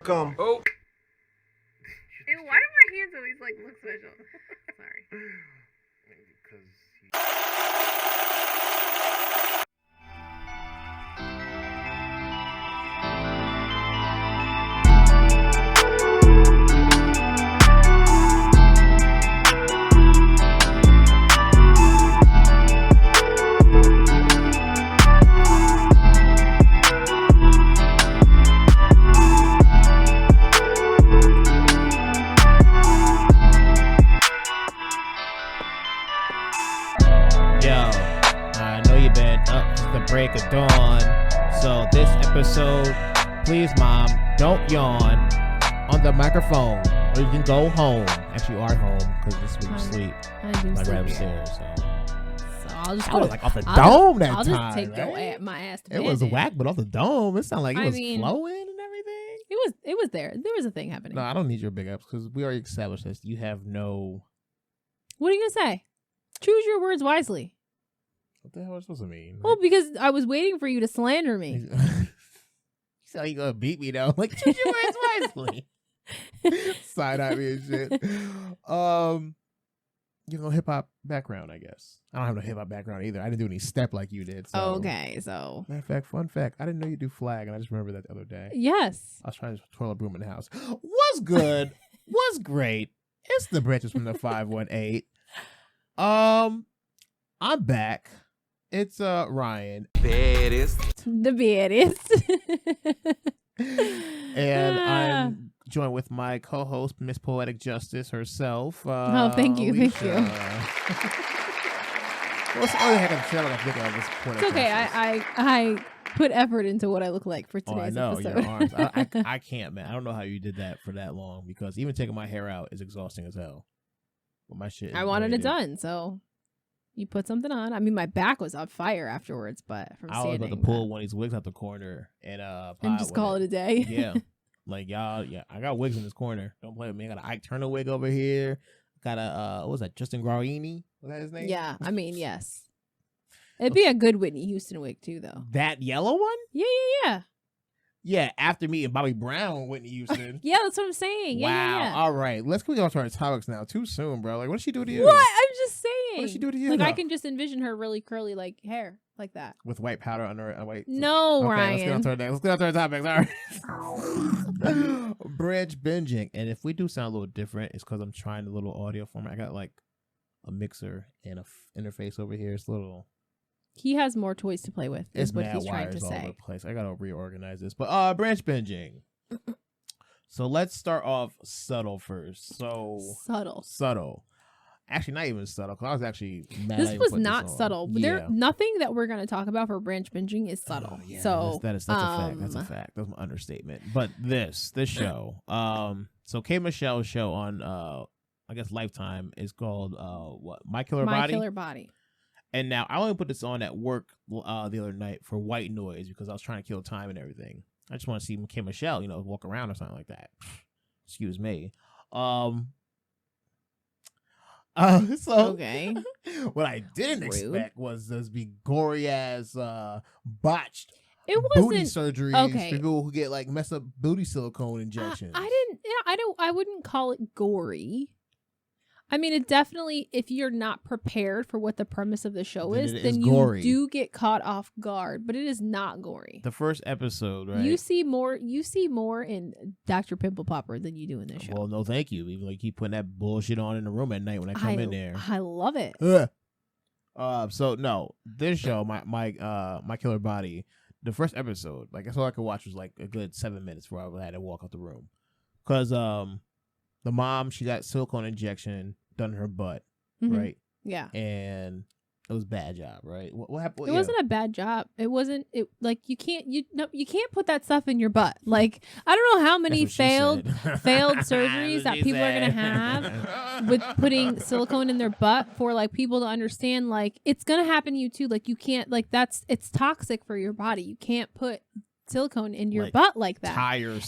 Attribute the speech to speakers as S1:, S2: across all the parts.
S1: Come. Oh.
S2: Ew, why do my hands always like look special? Sorry.
S1: Because
S3: break of dawn. So this episode, please mom, don't yawn on the microphone or you can go home. Actually, you are home because this week you sleep.
S2: I do
S3: like
S2: sleep
S3: right upstairs. So
S2: I'll just
S3: I was like off the dome that
S2: I'll
S3: time.
S2: just take
S3: right?
S2: my ass to
S3: It
S2: bed
S3: was
S2: then.
S3: whack, but off the dome, it sounded like it was
S2: mean,
S3: flowing and everything.
S2: It was there. There was a thing happening.
S3: No, I don't need your big ups because we already established this. You have no.
S2: What are you gonna say? Choose your words wisely.
S3: What the hell is supposed to mean?
S2: Well, because I was waiting for you to slander me.
S3: You said you gonna beat me though. Like choose your words wisely. Side eye me and shit. Hip hop background, I guess. I don't have no hip hop background either. I didn't do any step like you did. So.
S2: Okay, so
S3: Matter of fact, fun fact, I didn't know you do flag, and I just remembered that the other day.
S2: yes.
S3: I was trying to twirl a broom in the house. Was good. Was great. It's the Britches from the 518. I'm back. It's Ryan.
S2: The baddest.
S3: And I'm joined with my co-host, Miss Poetic Justice herself.
S2: Thank you,
S3: Alicia.
S2: thank you.
S3: What's the other heck of the show I think of this Poetic
S2: It's okay.
S3: Justice?
S2: I put effort into what I look like for
S3: Oh, I
S2: today's
S3: know
S2: episode.
S3: your arms. I can't, man. I don't know how you did that for that long because even taking my hair out is exhausting as hell. But my shit.
S2: I wanted it done, so you put something on. I mean, my back was on fire afterwards, but from
S3: I was
S2: standing.
S3: about to pull one of these wigs out the corner and
S2: just call it a day.
S3: Yeah. Like y'all, yeah, I got wigs in this corner. Don't play with me. I got an Ike Turner wig over here. Got a what was that? Justin Guarini? Was that his name?
S2: Yeah, I mean, yes. It'd be a good Whitney Houston wig too, though.
S3: That yellow one?
S2: Yeah.
S3: Yeah, after meeting Bobby Brown and Whitney Houston.
S2: Yeah, that's what I'm saying.
S3: Wow.
S2: Yeah.
S3: All right. Let's go on to our topics now. Too soon, bro. Like, what did she do to you?
S2: What? I'm just saying.
S3: What did she do to you?
S2: Like, I
S3: though?
S2: can just envision her really curly, like, hair, like that.
S3: With white powder under her. White.
S2: No,
S3: Okay,
S2: Ryan.
S3: let's get on to our topics. All right. Bridge binging. And if we do sound a little different, it's because I'm trying a little audio format. I got like a mixer and a interface over here. It's a little.
S2: He has more toys to play with.
S3: It's
S2: Is what
S3: mad
S2: he's trying
S3: wires
S2: to
S3: all over
S2: say.
S3: the place. I gotta reorganize this. But branch binging. So let's start off subtle first. So subtle. Actually, not even subtle. Because I was actually mad.
S2: This was not subtle. But
S3: yeah.
S2: nothing that we're going to talk about for branch binging is subtle.
S3: Yeah,
S2: so
S3: that's a fact. That's a fact. That's my understatement. But this show, so K Michelle's show on I guess Lifetime is called what? My Killer Body. And now I only put this on at work the other night for white noise because I was trying to kill time and everything. I just want to see K Michelle, walk around or something like that. Excuse me. So
S2: okay.
S3: What I didn't expect was those be gory ass botched
S2: it
S3: booty
S2: wasn't
S3: surgeries
S2: okay.
S3: for people who get like messed up booty silicone injections.
S2: I wouldn't call it gory. I mean, it definitely, if you're not prepared for what the premise of the show
S3: then
S2: is,
S3: it
S2: then
S3: is
S2: you
S3: gory.
S2: do get caught off guard, but it is not gory.
S3: The first episode, right?
S2: You see more in Dr. Pimple Popper than you do in this show.
S3: Well, no, thank you. Even like keep putting that bullshit on in the room at night when I come in there.
S2: I love it.
S3: So no, this show, my Killer Body, the first episode, like that's all I could watch was like a good 7 minutes before I had to walk out the room, because the mom, she got silicone injection done in her butt, right?
S2: Yeah,
S3: and it was a bad job, right? What happened?
S2: It wasn't a bad job. It wasn't. It like you can't put that stuff in your butt. Like I don't know how many failed surgeries that people are gonna have with putting silicone in their butt for like people to understand like it's gonna happen to you too. Like you can't it's toxic for your body. You can't put silicone in your butt like that.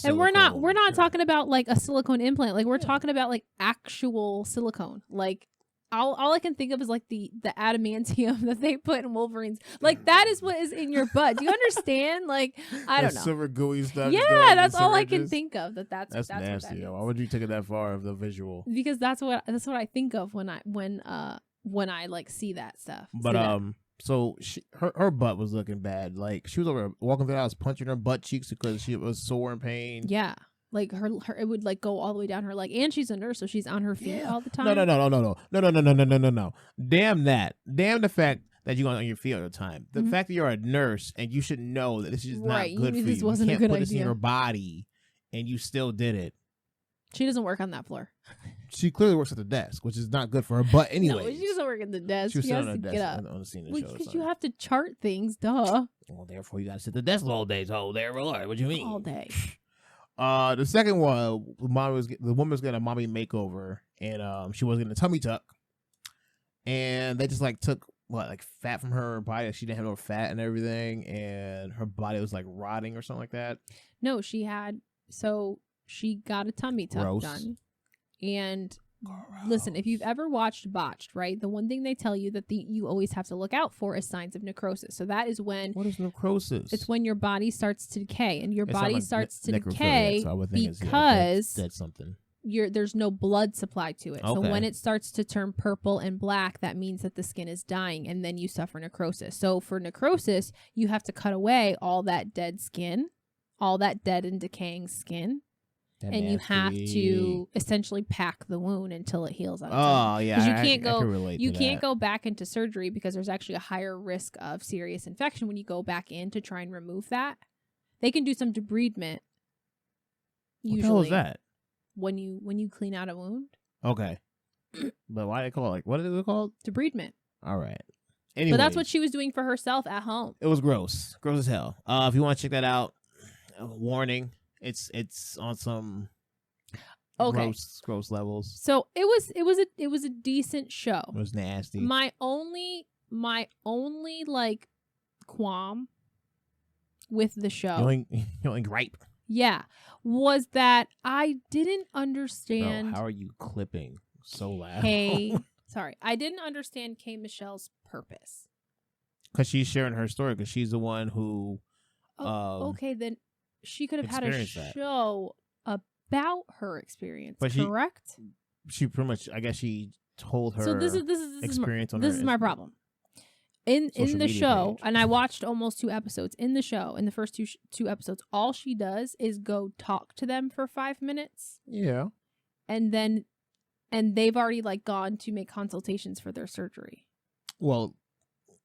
S2: And we're not talking about like a silicone implant. Like we're talking about like actual silicone. Like all I can think of is like the adamantium that they put in Wolverine's. Like that is what is in your butt. Do you understand? Like I don't know.
S3: Silver gooey stuff.
S2: Yeah, that's all I can think of. That's
S3: nasty.
S2: What that
S3: Why would you take it that far of the visual?
S2: Because that's what I think of when I like see that stuff.
S3: But so her butt was looking bad. Like she was walking through the house punching her butt cheeks because she was sore in pain.
S2: Yeah. Like her it would like go all the way down her leg, and she's a nurse, so she's on her feet all the time.
S3: No. Damn that. Damn the fact that you're on your feet all the time. The fact that you're a nurse and you should know that this is not good for you.
S2: This wasn't
S3: you can't
S2: a good
S3: put
S2: idea.
S3: This in your body, and you still did it.
S2: She doesn't work on that floor.
S3: She clearly works at the desk, which is not good for her butt anyway.
S2: No, she doesn't work at the desk.
S3: She was
S2: has
S3: sitting on
S2: to
S3: the
S2: get
S3: desk
S2: up.
S3: on the scene of the show.
S2: Because you have to chart things, duh.
S3: Well, therefore you got to sit at the desk all day. So there we are. What do you mean?
S2: All day.
S3: The second one, the woman was getting a mommy makeover, and she was getting a tummy tuck, and they just like took fat from her body. She didn't have no fat and everything, and her body was like rotting or something like that.
S2: No, she got a tummy tuck done, and listen, if you've ever watched Botched, right, the one thing they tell you that you always have to look out for is signs of necrosis. So that is when...
S3: What is necrosis?
S2: It's when your body starts to decay, and your body starts to decay
S3: so
S2: because
S3: that's something.
S2: There's no blood supply to it.
S3: Okay.
S2: So when it starts to turn purple and black, that means that the skin is dying, and then you suffer necrosis. So for necrosis, you have to cut away all that dead skin, all that dead and decaying skin. And you have to essentially pack the wound until it heals on its own.
S3: Oh yeah,
S2: because you can't go back into surgery because there's actually a higher risk of serious infection when you go back in to try and remove that. They can do some debridement.
S3: What the hell is that?
S2: When you clean out a wound.
S3: Okay, but why they call it? What is it called?
S2: Debridement.
S3: All right. Anyway,
S2: but that's what she was doing for herself at home.
S3: It was gross as hell. If you want to check that out, warning. It's on some gross levels.
S2: So it was a decent show.
S3: It was nasty.
S2: My only like qualm with the show.
S3: You only gripe.
S2: Yeah, was that I didn't understand.
S3: Bro, how are you clipping so loud?
S2: Sorry, I didn't understand K. Michelle's purpose.
S3: Because she's sharing her story. Because she's the one who.
S2: Okay, then. She could have had a show about her experience, but correct?
S3: She pretty much, I guess, she told her.
S2: So this
S3: experience on
S2: this
S3: her
S2: is my problem. In the show,
S3: page.
S2: And I watched almost 2 episodes. In the show, in the first two episodes, all she does is go talk to them for 5 minutes.
S3: Yeah,
S2: and they've already like gone to make consultations for their surgery.
S3: Well.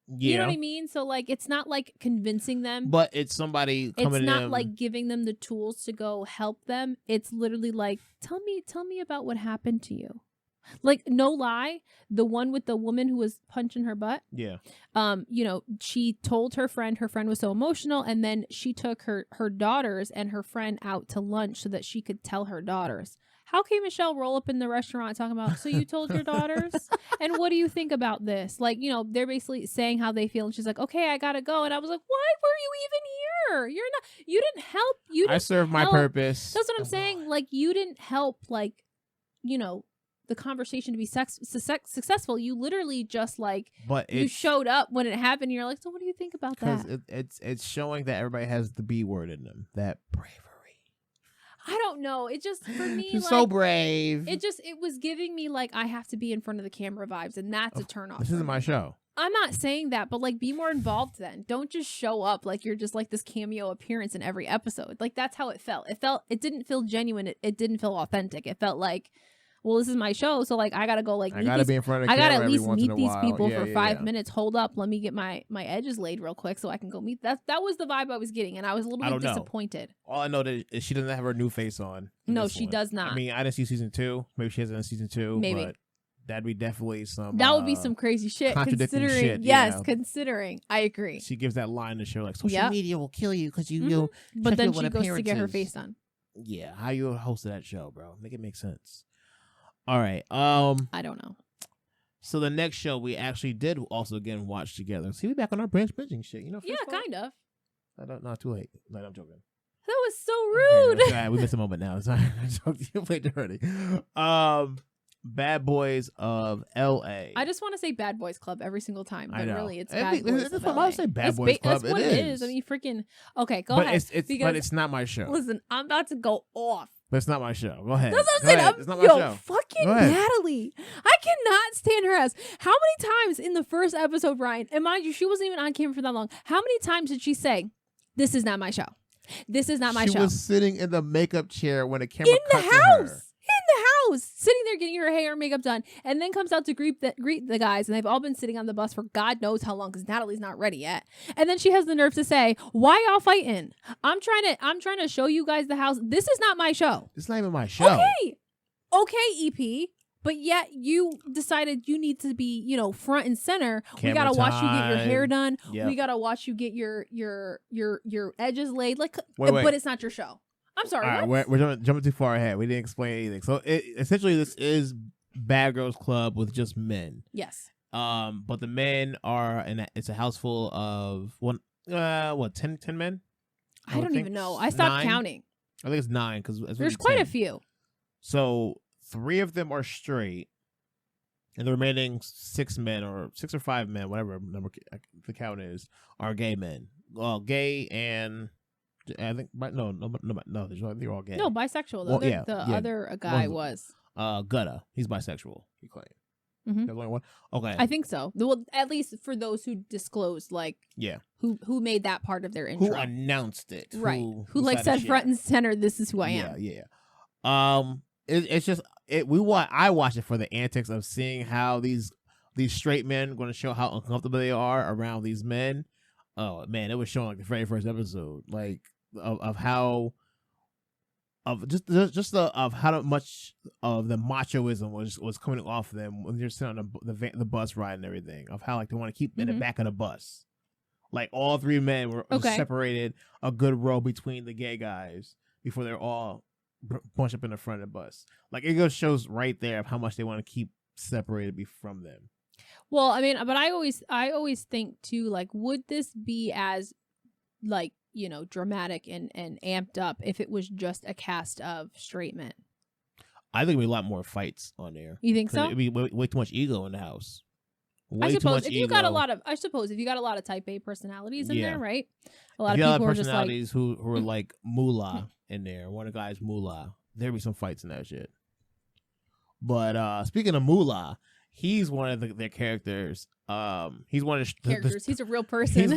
S3: Yeah.
S2: You know what I mean? So, like, it's not, like, convincing them.
S3: But it's somebody coming in.
S2: It's not, like, giving them the tools to go help them. It's literally like, tell me about what happened to you. Like, no lie, the one with the woman who was punching her butt.
S3: Yeah.
S2: She told her friend was so emotional, and then she took her daughters and her friend out to lunch so that she could tell her daughters. How can Michelle roll up in the restaurant talking about, so you told your daughters? And what do you think about this? Like, they're basically saying how they feel. And she's like, okay, I gotta go. And I was like, why were you even here? You didn't help.
S3: I served my purpose.
S2: That's what I'm saying. Like, you didn't help, like, the conversation to be successful. You literally just, like, you showed up when it happened. And you're like, so what do you think about that?
S3: Because it's showing that everybody has the B word in them. That bravery.
S2: I don't know. It just, for me,
S3: She's
S2: like,
S3: so brave.
S2: It was giving me, like, I have to be in front of the camera vibes, and that's a turn off.
S3: This isn't my show.
S2: I'm not saying that, but, like, be more involved then. Don't just show up like you're just, like, this cameo appearance in every episode. Like, that's how it felt. It didn't feel genuine. It didn't feel authentic. It felt like, well, this is my show, so, like, I gotta go, like,
S3: I gotta be in front of the camera.
S2: I gotta at least meet these people
S3: for
S2: 5 minutes. Hold up, let me get my edges laid real quick so I can go meet. That was the vibe I was getting, and I was a little bit disappointed.
S3: All I know is she doesn't have her new face on.
S2: No, she does not.
S3: I mean, I didn't see season 2. Maybe she hasn't in season 2.
S2: Maybe.
S3: But that'd be definitely some.
S2: That would be some crazy shit. Considering, considering, I agree.
S3: She gives that line to show, like, social media will kill you because you.
S2: But then she goes to get her face done.
S3: Yeah, how you hosted that show, bro? Make it make sense. All right.
S2: I don't know.
S3: So the next show we actually did also again watch together. See, we back on our binging shit.
S2: Yeah, kind of.
S3: Not too late. No, I'm joking.
S2: That was so rude.
S3: Okay, we missed a moment now. Sorry, I joked you played already. Bad Boys of L.A.
S2: I just want to say Bad Boys Club every single time, but
S3: I know.
S2: really it's Bad Boys of LA.
S3: I say Bad Boys Club.
S2: That's what it is. I mean, freaking. Okay, go ahead.
S3: But it's not my show.
S2: Listen, I'm about to go off.
S3: But it's not my show. Go ahead.
S2: That's what I'm saying.
S3: It's not my show.
S2: Fucking Natalie. I cannot stand her ass. How many times in the first episode, Ryan, and mind you, she wasn't even on camera for that long. How many times did she say, "This is not my show. This is not my show"?
S3: She was sitting in the makeup chair when the camera cut to her.
S2: In the house, sitting there getting her hair and makeup done, and then comes out to greet the guys, and they've all been sitting on the bus for God knows how long because Natalie's not ready yet. And then she has the nerve to say, "Why y'all fighting? I'm trying to show you guys the house. This is not my show.
S3: It's not even my show."
S2: Okay, EP. But yet you decided you need to be, front and center.
S3: Camera
S2: we gotta watch you get your
S3: time.
S2: hair done.
S3: Yep.
S2: We gotta watch you get your edges laid. Like,
S3: wait.
S2: But it's not your show. I'm sorry.
S3: All right, we're jumping too far ahead. We didn't explain anything. So essentially, this is Bad Girls Club with just men.
S2: Yes.
S3: But the men are it's a house full of 10 men?
S2: I don't even know. I stopped counting.
S3: I think it's 9 because
S2: there's quite a few.
S3: So 3 of them are straight, and the remaining 6 men or 6 or 5 men, whatever number the count is, are gay men. Well, gay and. I think no, they're all gay.
S2: No, bisexual. The other guy was
S3: Gutta. He's bisexual. He claimed.
S2: Mm-hmm.
S3: There's only one. Okay,
S2: I think so. Well, at least for those who disclosed, who made that part of their intro,
S3: who announced it,
S2: right? Who said front and center, "This is who I am."
S3: Yeah. It's just I watch it for the antics of seeing how these straight men are going to show how uncomfortable they are around these men. Oh man, it was showing like the very first episode, like of how how much of the machoism was coming off them when you're sitting on the bus ride and everything. Of how like they want to keep in the back of the bus, like all 3 men were separated a good row between the gay guys before they're all bunched up in the front of the bus. Like it just shows right there of how much they want to keep separated from them.
S2: Well, I mean, but I always think too, like, would this be as dramatic and amped up if it was just a cast of straight men?
S3: I think there'd be a lot more fights on there.
S2: You think so?
S3: It'd be way too much ego in the house.
S2: I suppose if you got a lot of type A personalities in there, right? A lot of people are just like
S3: personalities who are like Moolah in there. One of the guys Moolah. There'd be some fights in that shit. But speaking of Moolah, he's one of their characters. He's one of the characters.
S2: He's a real person.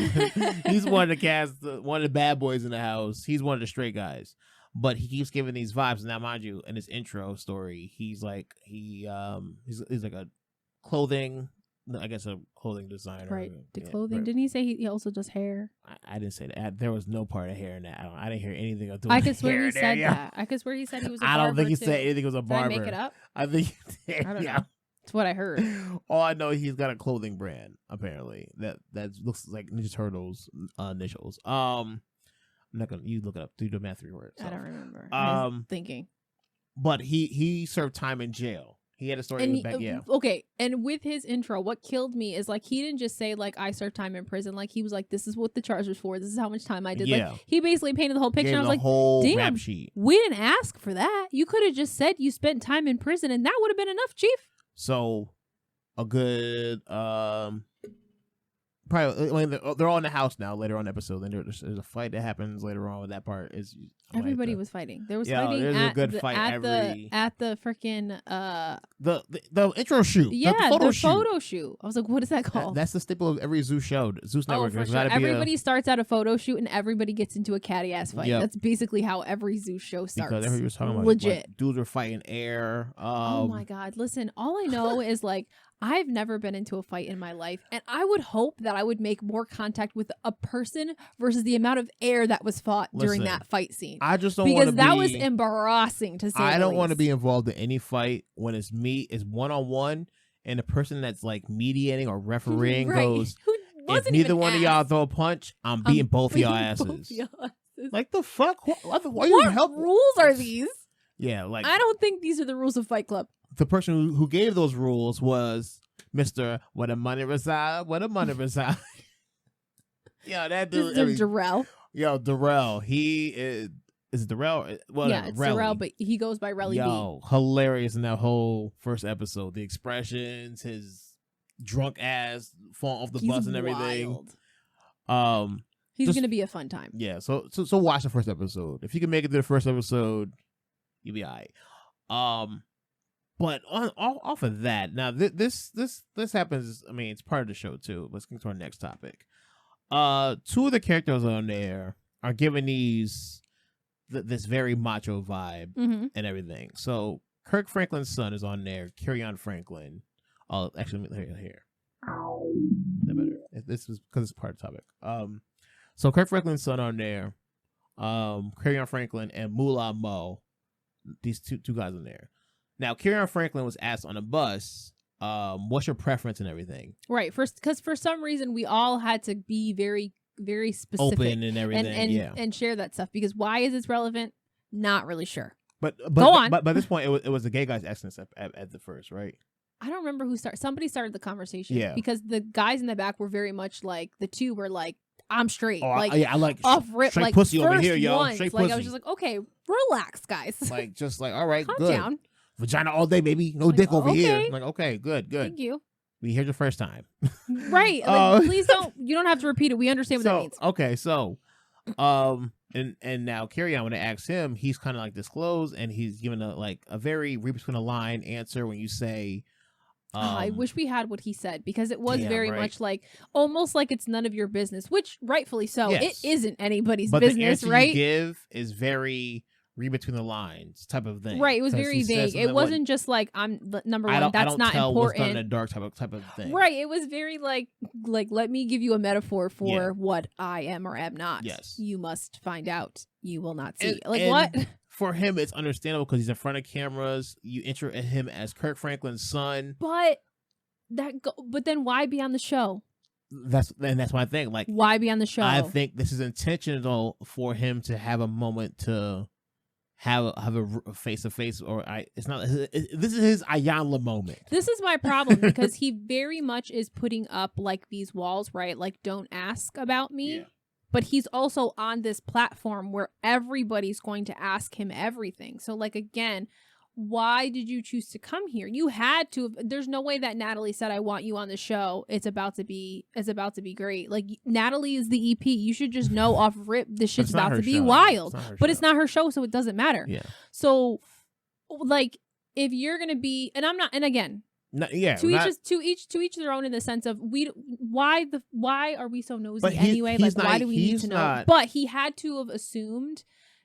S3: He's one of the cast, one of the bad boys in the house. He's one of the straight guys, but he keeps giving these vibes. Now, mind you, in his intro story, he's like he's like a clothing designer.
S2: Right. Clothing. Didn't he say he also does hair?
S3: I didn't say that. There was no part of hair in that. I didn't hear anything of doing.
S2: I could swear he said that. I could swear he said he was a barber.
S3: I don't think he said anything was a barber.
S2: Did I make it up?
S3: I think he did.
S2: I don't know. That's what I heard.
S3: All I know, he's got a clothing brand apparently that looks like Ninja Turtles initials. I'm not gonna. You look it up. Do the math reword.
S2: I don't remember. I was thinking.
S3: But he served time in jail. He had a story back. Yeah.
S2: Okay. And with his intro, what killed me is like he didn't just say like I served time in prison. Like he was like, this is what the charge was for. This is how much time I did.
S3: Yeah.
S2: Like he basically painted the whole picture.
S3: Gave
S2: I was like,
S3: whole
S2: damn,
S3: rap sheet.
S2: We didn't ask for that. You could have just said you spent time in prison, and that would have been enough, Chief.
S3: So a good probably they're all in the house now later on in the episode. Then there's a fight that happens later on. That part is
S2: everybody was fighting. There was fighting
S3: at the
S2: freaking
S3: the intro shoot.
S2: Yeah,
S3: the
S2: photo shoot. I was like, what is that called?
S3: That's the staple of every Zeus show. Zeus Network.
S2: For sure. Everybody starts at a photo shoot and everybody gets into a catty ass fight. Yep. That's basically how every Zeus show starts.
S3: Because everybody was talking about
S2: legit.
S3: Dudes were fighting air.
S2: Oh my god! Listen, all I know is like I've never been into a fight in my life, and I would hope that I would make more contact with a person versus the amount of air that was fought during that fight scene.
S3: I just don't want to be...
S2: Because that was embarrassing to say
S3: I don't want to
S2: least.
S3: be involved in any fight when it's one-on-one, and the person that's like mediating or refereeing goes, if neither one of y'all throw a punch, I'm beating both of y'all asses. Like the fuck? Why you help?
S2: What rules are these?
S3: Yeah, like...
S2: I don't think these are the rules of Fight Club.
S3: The person who gave those rules was Mr. What a money reside. Yeah, that dude.
S2: Mr. Darrell.
S3: Yo, Darrell. He is. Is it Darrell? Well,
S2: yeah, it's Darrell, but he goes by Relly
S3: B. Hilarious in that whole first episode. The expressions, his drunk ass falling off the bus and everything.
S2: Wild. He's gonna be a fun time.
S3: Yeah, so watch the first episode. If you can make it to the first episode, you'll be alright. But off of that, now this happens. I mean, it's part of the show too. Let's get to our next topic. Two of the characters on there are giving this very macho vibe and everything. So Kirk Franklin's son is on there. Kerryon Franklin. Oh, actually, here. That better. This was because it's part of the topic. So Kirk Franklin's son on there. Kerryon Franklin and Moolah Mo. These two guys on there. Now, Kerryon Franklin was asked on a bus, what's your preference and everything?
S2: Right. Because for some reason, we all had to be very, very specific.
S3: Open and everything,
S2: and share that stuff. Because why is this relevant? Not really sure.
S3: But go on. But by this point, it was the gay guys asking us at the first, right?
S2: I don't remember who started. Somebody started the conversation.
S3: Yeah.
S2: Because the guys in the back were very much like, the two were like, I'm straight.
S3: Oh,
S2: like,
S3: I like
S2: off rip,
S3: straight
S2: like
S3: pussy over
S2: first
S3: here, yo.
S2: Once,
S3: Straight
S2: like
S3: pussy.
S2: I was just like, okay, relax, guys.
S3: Like just like, all right,
S2: calm
S3: good.
S2: down.
S3: Vagina all day, baby. No dick over here. Like, okay, good.
S2: Thank you.
S3: We heard the first time.
S2: Right. Like, please don't. You don't have to repeat it. We understand what that means.
S3: Okay, so, and now Kerryon, when I asked him, he's kind of like disclosed, and he's given a very read between the line answer when you say.
S2: I wish we had what he said, because it was very much like almost like it's none of your business, which rightfully so.
S3: Yes.
S2: It isn't anybody's
S3: but
S2: business,
S3: the answer
S2: right?
S3: you give is very read between the lines type of thing.
S2: Right. It was very vague. It wasn't just like I'm number one. That's not important.
S3: What's done in the dark type of thing.
S2: Right. It was very like let me give you a metaphor for what I am or am not.
S3: Yes.
S2: You must find out. You will not see.
S3: And
S2: what?
S3: For him, it's understandable because he's in front of cameras. You enter him as Kirk Franklin's son.
S2: But then why be on the show?
S3: That's my thing. Like,
S2: why be on the show?
S3: I think this is intentional for him to have a moment to have a face to face, it's not. This is his Ayanla moment.
S2: This is my problem, because he very much is putting up like these walls, right? Like, don't ask about me. Yeah. But he's also on this platform where everybody's going to ask him everything. So, like, again, why did you choose to come here? You had to. There's no way that Natalie said, I want you on the show. It's about to be great. Like, Natalie is the EP. You should just know off rip this shit's about to be wild. It's not her show, so it doesn't matter.
S3: Yeah.
S2: So, like, if you're gonna be, and I'm not, and again, to each their own, in the sense of why are we so nosy anyway? Like, why do we need to know? But he had to have assumed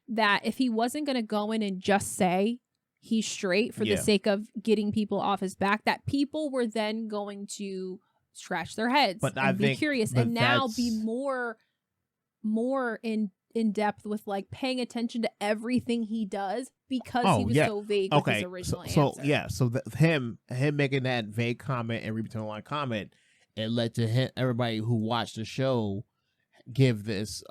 S2: that if he wasn't gonna go in and just say he's straight for the sake of getting people off his back, that people were then going to scratch their heads and be curious, and now be more in depth with like paying attention to everything he does, because he was so vague with his original answer.
S3: So him making that vague comment and read between the line comment, it led to everybody who watched the show give this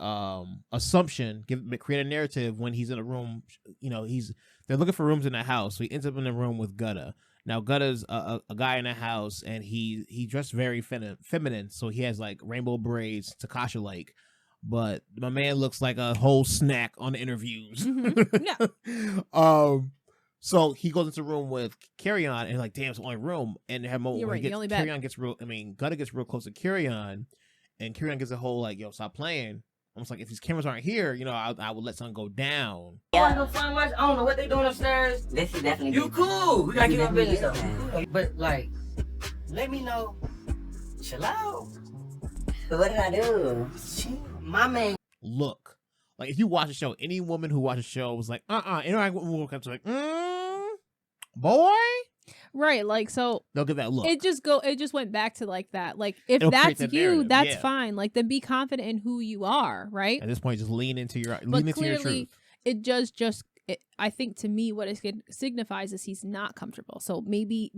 S3: assumption, create a narrative when he's in a room. They're looking for rooms in the house, so he ends up in a room with Gutta. Now Gutta's a guy in the house, and he dressed very feminine, so he has like rainbow braids, Takasha like, but my man looks like a whole snack on the interviews.
S2: Yeah.
S3: So he goes into a room with Kerryon, and like, damn, it's the only room. And they have a moment where Gutta gets real close to Kerryon, and Kerryon gets a whole like, yo, stop playing. Almost like, if these cameras aren't here, I would let something go down.
S4: Yeah. I don't know what they doing upstairs. This is definitely you cool. We gotta keep our business though. But like, let me know. Chill out. But what did I do? My man.
S3: Look, like, if you watch a show, any woman who watches a show was like, interact with woman comes like, boy.
S2: Right, like, so
S3: they'll get that look.
S2: It just went back to like that. Like, if that's you, that's fine. Like, then be confident in who you are, right?
S3: At this point, just lean into your truth.
S2: It just I think, to me, what it signifies is he's not comfortable. So maybe,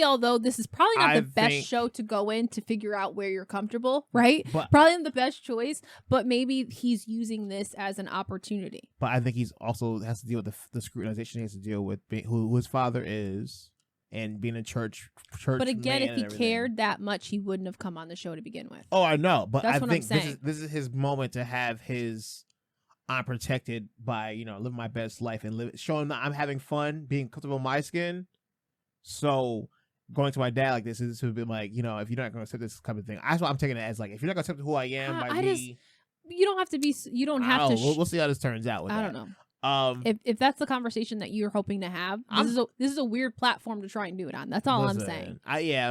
S2: although this is probably not the best show to go in to figure out where you're comfortable, right? Probably not the best choice, but maybe he's using this as an opportunity.
S3: But I think he's also has to deal with the scrutinization he has to deal with, who his father is, and being a church.
S2: But again, if he cared that much, he wouldn't have come on the show to begin with.
S3: Oh, I know, but
S2: that's
S3: I
S2: what
S3: think
S2: I'm saying.
S3: This is his moment to have his I'm protected by, living my best life and showing that I'm having fun, being comfortable in my skin. So going to my dad like this is to be like, if you're not going to accept this kind of thing. That's what I'm taking it as, like, if you're not going to accept who I am
S2: you don't have to be. You don't have to.
S3: We'll see how this turns out with that.
S2: I don't know. If that's the conversation that you're hoping to have, this is a weird platform to try and do it on. That's all I'm saying.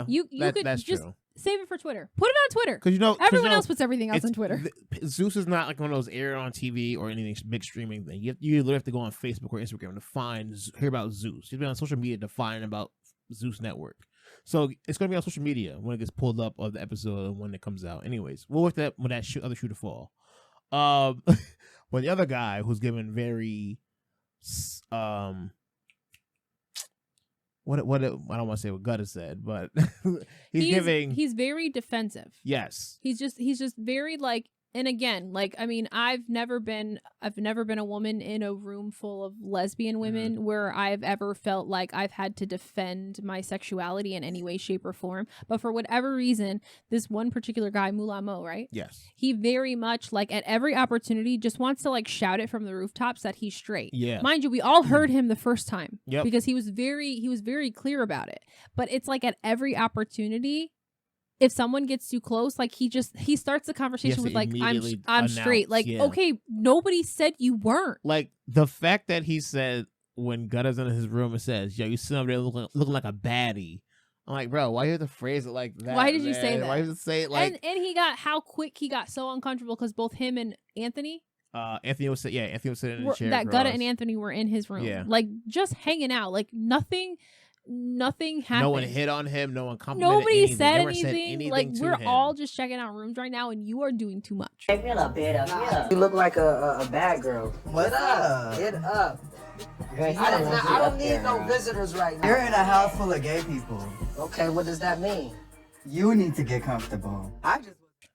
S3: You could
S2: that's
S3: just
S2: true. Save it for Twitter. Put it on Twitter.
S3: Because
S2: everyone else puts everything else on Twitter.
S3: Zeus is not like one of those aired on TV or anything big streaming thing. You literally have to go on Facebook or Instagram to hear about Zeus. You've been on social media to find about Zeus Network. So it's going to be on social media when it gets pulled up of the episode and when it comes out. Anyways, we'll wait that when that other shoe to fall. But the other guy who's given very what I don't want to say what Gut has said, but he's very
S2: defensive.
S3: Yes.
S2: He's just very like, and again, like, I mean, I've never been a woman in a room full of lesbian women where I've ever felt like I've had to defend my sexuality in any way, shape, or form. But for whatever reason, this one particular guy, Moolah Mo, right?
S3: Yes.
S2: He very much, like, at every opportunity just wants to, like, shout it from the rooftops that he's straight.
S3: Yeah.
S2: Mind you, we all heard him the first time.
S3: Yep.
S2: Because he was very clear about it. But it's like at every opportunity, if someone gets too close, like he starts the conversation with like, I'm straight. Like, okay, nobody said you weren't.
S3: Like the fact that he said when Gutta's in his room and says, yo, you sit over there looking like a baddie. I'm like, bro, why you have to phrase it like that?
S2: Why did you say that?
S3: Why did you say it like?
S2: And he got how quick he got so uncomfortable because both him and Anthony
S3: was sitting in the chair.
S2: That Gutta and Anthony were in his room.
S3: Yeah.
S2: Like just hanging out. Like nothing happened.
S3: No one hit on him. No one complimented
S2: Nobody
S3: anything.
S2: said
S3: Never
S2: anything. Like we're all just checking out rooms right now, and you are doing too much.
S4: Hey, feel a bit up here. You look like a bad girl.
S5: What's up?
S4: Get up. Girl, I don't need no visitors right now.
S5: You're in a house full of gay people.
S4: Okay, what does that mean?
S5: You need to get comfortable.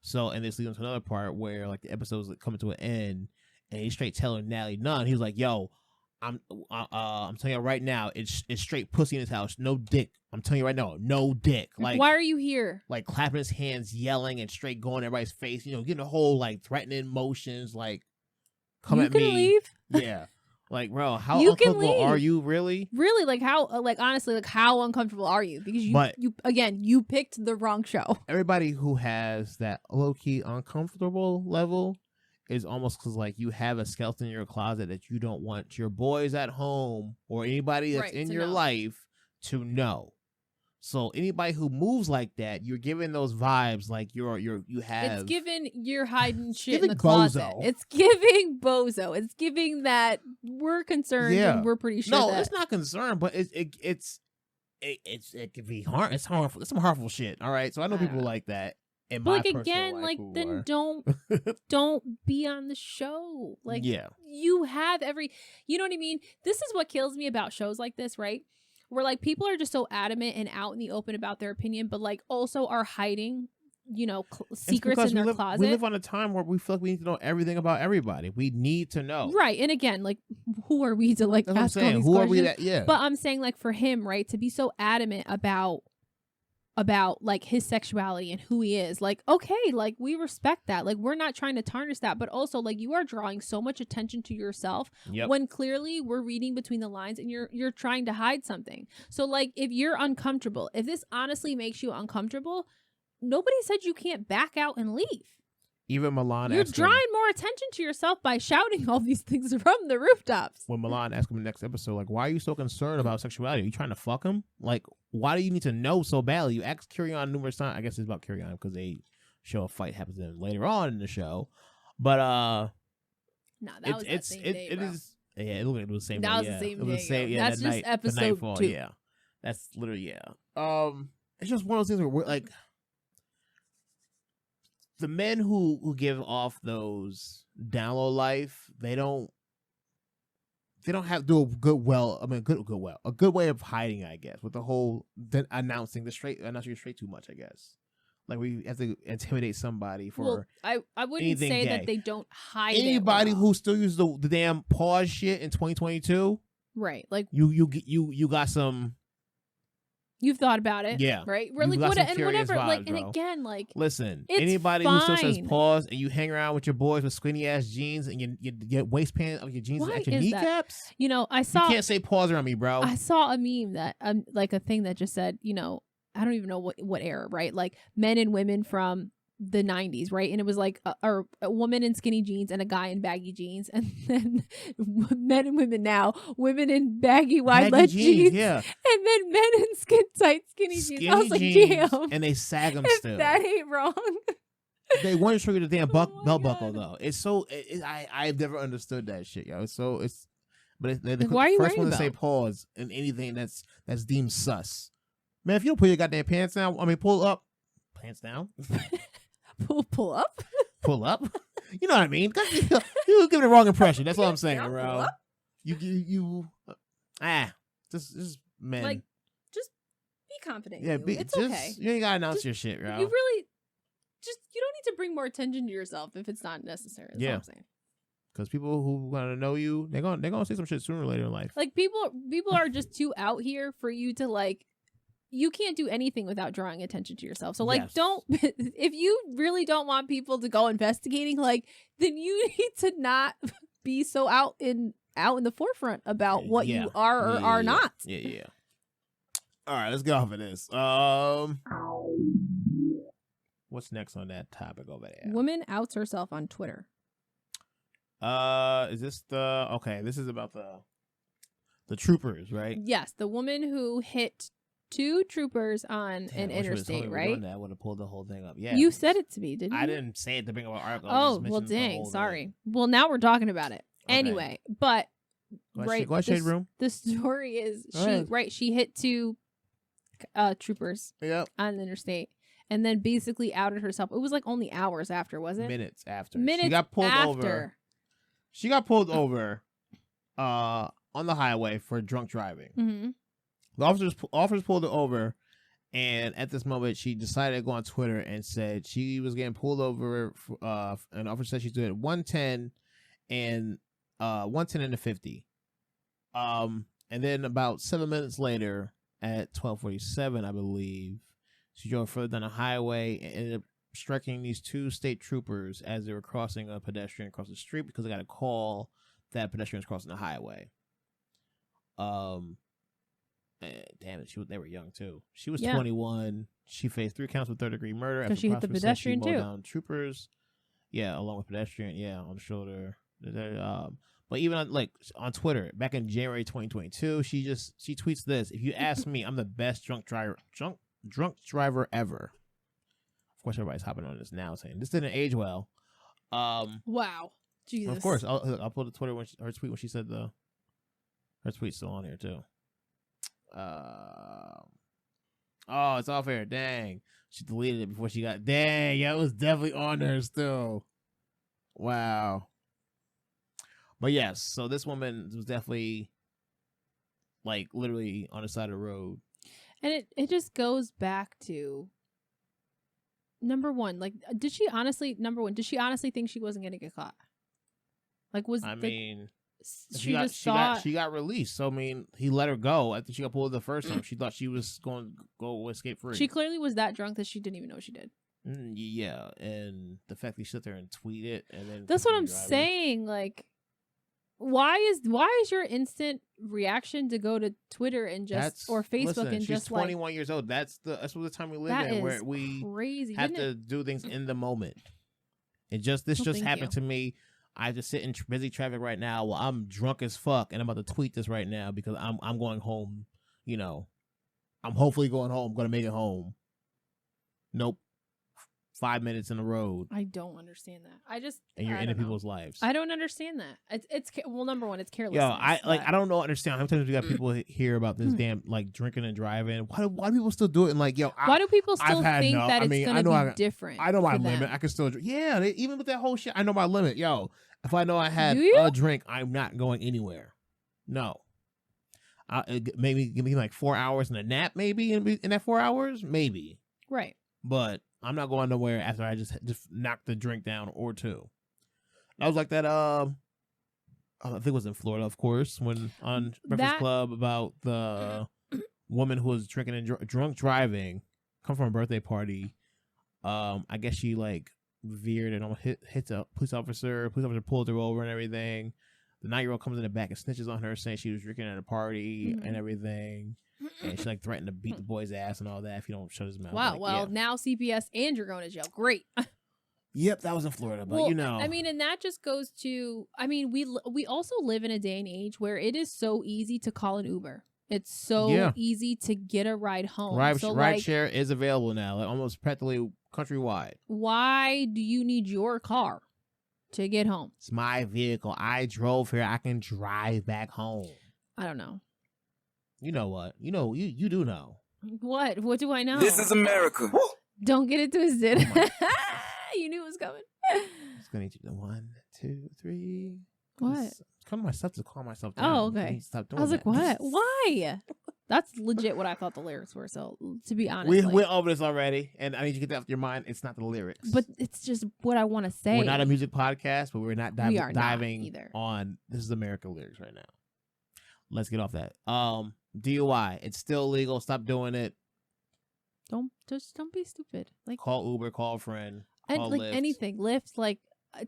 S3: So, and this leads into another part where like the episode's coming to an end, and he's straight telling Natalie none. He's like, "Yo, I'm telling you right now, it's straight pussy in his house, no dick. I'm telling you right now, no dick. Like,
S2: why are you here?
S3: Like clapping his hands, yelling, and straight going in everybody's face. Getting the whole like threatening motions, like come at me.
S2: You can leave.
S3: Yeah, like bro, how uncomfortable are you really?
S2: Really, like how? Like honestly, like how uncomfortable are you? Because you picked the wrong show.
S3: Everybody who has that low key uncomfortable level is almost because like you have a skeleton in your closet that you don't want your boys at home or anybody that's in your life to know. So anybody who moves like that, you're giving those vibes like you have.
S2: It's giving you're hiding shit in the closet. Bozo. It's giving bozo. It's giving that we're concerned and we're pretty sure.
S3: No,
S2: that...
S3: it's not concerned, but it could be harmful. It's harmful. It's some harmful shit. All right, so I know people like that.
S2: But like again, like then don't be on the show. Like you have you know what I mean? This is what kills me about shows like this, right? Where like people are just so adamant and out in the open about their opinion, but like also are hiding, secrets in their closet.
S3: We live on a time where we feel like we need to know everything about everybody. We need to know.
S2: Right. And again, like who are we to like ask all these questions?
S3: Who are we that
S2: But I'm saying like for him, right, to be so adamant about like his sexuality and who he is, like okay, like we respect that, like we're not trying to tarnish that, but also like you are drawing so much attention to yourself when clearly we're reading between the lines and you're trying to hide something. So like if you're uncomfortable, if this honestly makes you uncomfortable, nobody said you can't back out and leave.
S3: Even Milan,
S2: you're drawing more attention to yourself by shouting all these things from the rooftops.
S3: When Milan asked him in the next episode, like, why are you so concerned about sexuality? Are you trying to fuck him? Like, why do you need to know so badly? You asked Kyrian numerous times. I guess it's about Kyrian because they show a fight happens to them later on in the show. But
S2: no, that was that same day,
S3: it is. Yeah, it was the same.
S2: That
S3: day,
S2: was the same day.
S3: It was the same. Yeah,
S2: that's just episode
S3: nightfall,
S2: 2.
S3: Yeah, that's literally It's just one of those things where we're like. The men who give off those down low life, they don't have do a good way of hiding, I guess, with the whole announcing you're straight too much, I guess. Like we have to intimidate somebody for.
S2: Well, I wouldn't say that they don't hide
S3: anybody
S2: it well.
S3: who still uses the damn pause shit in 2022.
S2: Right, like
S3: you got some.
S2: You've thought about it.
S3: Yeah.
S2: Right?
S3: You've
S2: Really,
S3: got some
S2: and
S3: curious
S2: whatever.
S3: vibes,
S2: Like, and
S3: bro.
S2: again, like,
S3: listen,
S2: it's
S3: anybody who still says
S2: fine.
S3: pause and you hang around with your boys with skinny ass jeans and your waistband of your jeans
S2: Why
S3: at your
S2: is that?
S3: kneecaps,
S2: you know, I
S3: you
S2: saw
S3: can't say pause around me, bro.
S2: I saw a meme that like a thing that just said, you know, I don't even know what era, right? Like men and women from the 90s, right? And it was like a woman in skinny jeans and a guy in baggy jeans, and then men and women now, women in baggy wide leg jeans,
S3: yeah,
S2: and then men in skinny jeans. I was like,
S3: jeans,
S2: damn,
S3: and they sag them
S2: if
S3: still.
S2: that ain't wrong.
S3: They want to trigger the damn
S2: Oh my
S3: belt buckle
S2: God.
S3: though. It's so I've never understood that shit, yo. But they're the
S2: Like, why are you
S3: first one
S2: worried
S3: to say
S2: about?
S3: pause in anything that's deemed sus. Man, if you don't put your goddamn pants down, I mean pull up, pants down,
S2: Pull up.
S3: pull up. You know what I mean? You give it the wrong impression. That's all I'm saying,
S2: Yeah,
S3: bro.
S2: pull up.
S3: Just men.
S2: Like, just be confident.
S3: Yeah,
S2: it's
S3: just,
S2: okay.
S3: You ain't gotta announce
S2: Just-
S3: your shit, bro.
S2: You really you don't need to bring more attention to yourself if it's not necessary. That's all I'm saying.
S3: Because people who want to know you, they're gonna say some shit sooner or later in life.
S2: Like people are just too out here for you to like. You can't do anything without drawing attention to yourself. So like,
S3: Yes.
S2: don't. If you really don't want people to go investigating, like, then you need to not be so out in the forefront about what you are or are not.
S3: Yeah. All right, let's get off of this. What's next on that topic over there?
S2: Woman outs herself on Twitter.
S3: Is this this is about the troopers, right?
S2: Yes, the woman who hit 2 troopers on an interstate, right?
S3: I would have pulled the whole thing up. Yeah,
S2: You said it to me, didn't you?
S3: I didn't say it to bring up an article.
S2: Oh, well, dang. Sorry. Well, now we're talking about it.
S3: Okay.
S2: Anyway, but
S3: Go
S2: right,
S3: ahead, shade room.
S2: the story is
S3: Go ahead.
S2: she hit 2 troopers
S3: Yep.
S2: on the interstate and then basically outed herself. It was like only hours after, was it?
S3: Minutes after.
S2: Minutes
S3: She got pulled
S2: after.
S3: over. She got pulled over on the highway for drunk driving.
S2: Mm-hmm.
S3: The officers pulled her over, and at this moment, she decided to go on Twitter and said she was getting pulled over. An officer said she's doing 110 and 110 and a 50. And then about 7 minutes later, at 12:47, I believe, she drove further down the highway and ended up striking these 2 state troopers as they were crossing a pedestrian across the street because they got a call that pedestrians crossing the highway. Damn it, they were young too. She was 21. She faced 3 counts of third-degree murder
S2: Because she hit the pedestrian
S3: she mowed
S2: too.
S3: down troopers. Yeah, along with pedestrian. Yeah, on the shoulder. But even on Twitter, back in January 2022, she tweets this: "If you ask me, I'm the best drunk driver ever." Of course, everybody's hopping on this now, saying this didn't age well.
S2: Wow. Jesus.
S3: Of course, I'll pull the Twitter her tweet when she said her tweet's still on here too. Oh, it's off air. Dang, she deleted it before she got. Dang, yeah, it was definitely on there still. Wow. But yes, so this woman was definitely like literally on the side of the road.
S2: And it just goes back to number one, like, did she honestly think she wasn't gonna get caught? Like, she got released. So I mean, he let her go. I think she got pulled the first time. She thought she was going to go escape free. She clearly was that drunk that she didn't even know what she did.
S3: Yeah, and the fact that he sit there and tweet it, and then
S2: that's what I'm saying. Like, why is your instant reaction to go to Twitter and or Facebook and
S3: she's
S2: just
S3: 21 years old. That's what the time we live in, where we
S2: crazy.
S3: have to do things in the moment. This just happened to me. I just sit in busy traffic right now while I'm drunk as fuck, and I'm about to tweet this right now because I'm going home. You know, I'm hopefully going home. I'm gonna make it home. Nope. 5 minutes in the road.
S2: I don't understand that.
S3: And you're into people's lives.
S2: I don't understand that. It's well, number one, it's careless.
S3: Yo, I don't understand how many times we got people hear about this damn like drinking and driving. Why do people still do it? And like, yo,
S2: why do people still think that it's gonna be different?
S3: I know my limit. I can still drink. Yeah, even with that whole shit, I know my limit. Yo, if I know I had a drink, I'm not going anywhere. No. Maybe give me like 4 hours and a nap. Maybe in that 4 hours, maybe.
S2: Right.
S3: But I'm not going nowhere after I just knocked the drink down or 2. I was like that. I think it was in Florida, of course, when on Breakfast Club about the woman who was drinking and drunk driving, come from a birthday party. I guess she like veered and almost hits a police officer. Police officer pulled her over and everything. The 9-year-old comes in the back and snitches on her, saying she was drinking at a party and everything. And she like threatened to beat the boy's ass and all that if he don't shut his mouth.
S2: Wow.
S3: Like,
S2: well, now CPS and you're going to jail. Great.
S3: Yep, that was in Florida, but
S2: well,
S3: you know.
S2: I mean, and that just goes to, I mean, we also live in a day and age where it is so easy to call an Uber. It's so easy to get a ride home.
S3: Ride share is available now, like almost practically countrywide.
S2: Why do you need your car to get home?
S3: It's my vehicle. I drove here. I can drive back home.
S2: I don't know.
S3: You know what? You know, you do know.
S2: What? What do I know?
S6: This is America.
S2: Don't get it twisted. You knew it was coming.
S3: It's gonna need you to 1, 2, 3.
S2: What?
S3: It's kind of myself to calm myself down.
S2: Oh, okay.
S3: Stop doing
S2: I was like,
S3: that.
S2: what? Why? That's legit what I thought the lyrics were. So, to be honest,
S3: we went over this already, and I need you to get that off your mind. It's not the lyrics,
S2: but it's just what I want to say.
S3: We're not a music podcast, but we're not diving
S2: either
S3: on This Is America lyrics right now. Let's get off that. DUI, it's still legal. Stop doing it.
S2: Don't be stupid. Like,
S3: call Uber, call a friend,
S2: and
S3: call
S2: like
S3: Lyft.
S2: anything, Lyft, like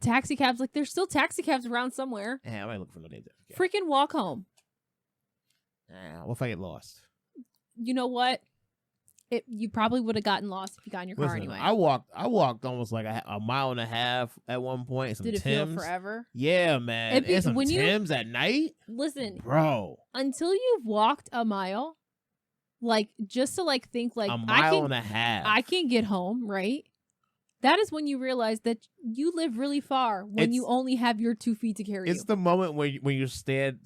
S2: taxi cabs. Like, there's still taxi cabs around somewhere.
S3: Yeah, I might look for no names.
S2: Freaking walk home.
S3: What if I get lost?
S2: You know what? You probably would have gotten lost if you got in your car anyway.
S3: I walked almost like a mile and a half at one point.
S2: Did it feel forever?
S3: Yeah, man. It's some Timbs at night.
S2: Listen,
S3: bro.
S2: Until you've walked a mile, like just to like think like
S3: a mile and a half,
S2: I can get home, right? That is when you realize that you live really far when you only have your 2 feet to carry
S3: It's
S2: you.
S3: the moment when you stand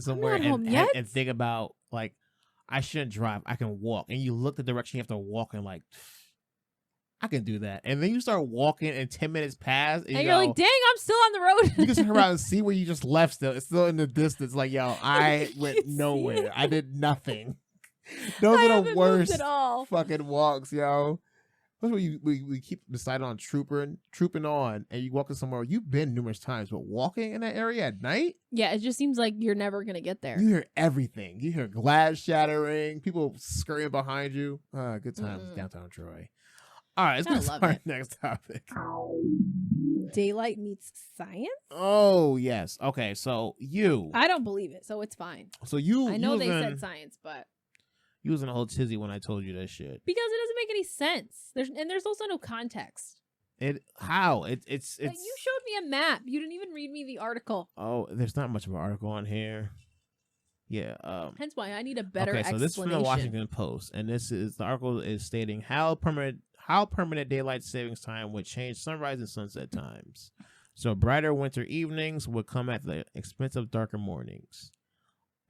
S3: somewhere and think about like, I shouldn't drive. I can walk. And you look the direction you have to walk and like, I can do that. And then you start walking and 10 minutes pass. And
S2: you're like, dang, I'm still on the road.
S3: You can turn around and see where you just left still. It's still in the distance. Like, yo, I went nowhere. I did nothing. Those are the worst fucking walks, yo. That's what we keep deciding on trooping on, and you walk in somewhere you've been numerous times, but walking in that area at night?
S2: Yeah, it just seems like you're never going to get there.
S3: You hear everything. You hear glass shattering, people scurrying behind you. Good times downtown Troy. All right, let's go to our next topic.
S2: Daylight meets science?
S3: Oh, yes. Okay, so
S2: I don't believe it, so it's fine.
S3: So
S2: I know they said science, but...
S3: You was in a whole tizzy when I told you that shit.
S2: Because it doesn't make any sense. There's also no context.
S3: It's
S2: Like, you showed me a map. You didn't even read me the article.
S3: Oh, there's not much of an article on here. Yeah.
S2: Hence why I need a better explanation.
S3: So this is from the Washington Post, and the article is stating how permanent daylight savings time would change sunrise and sunset times. So brighter winter evenings would come at the expense of darker mornings.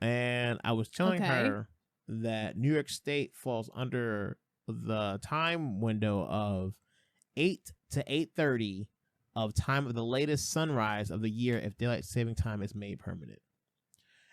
S3: And I was telling her that New York State falls under the time window of 8 to 8:30 of time of the latest sunrise of the year if daylight saving time is made permanent.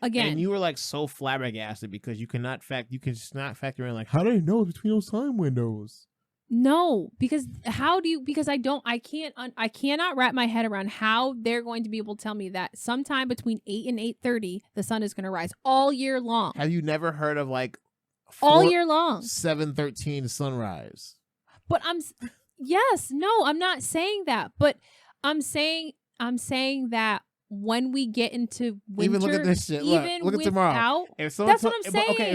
S2: Again,
S3: and you were like so flabbergasted because you cannot factor in like, how do you know between those time windows?
S2: No, because I cannot wrap my head around how they're going to be able to tell me that sometime between 8 and 8:30 the sun is going to rise all year long.
S3: Have you never heard of like
S2: all year long
S3: 7:13 sunrise?
S2: But I'm not saying that, but I'm saying that when we get into winter,
S3: even look at this shit. Look at tomorrow.
S2: That's what I'm saying.
S3: Okay,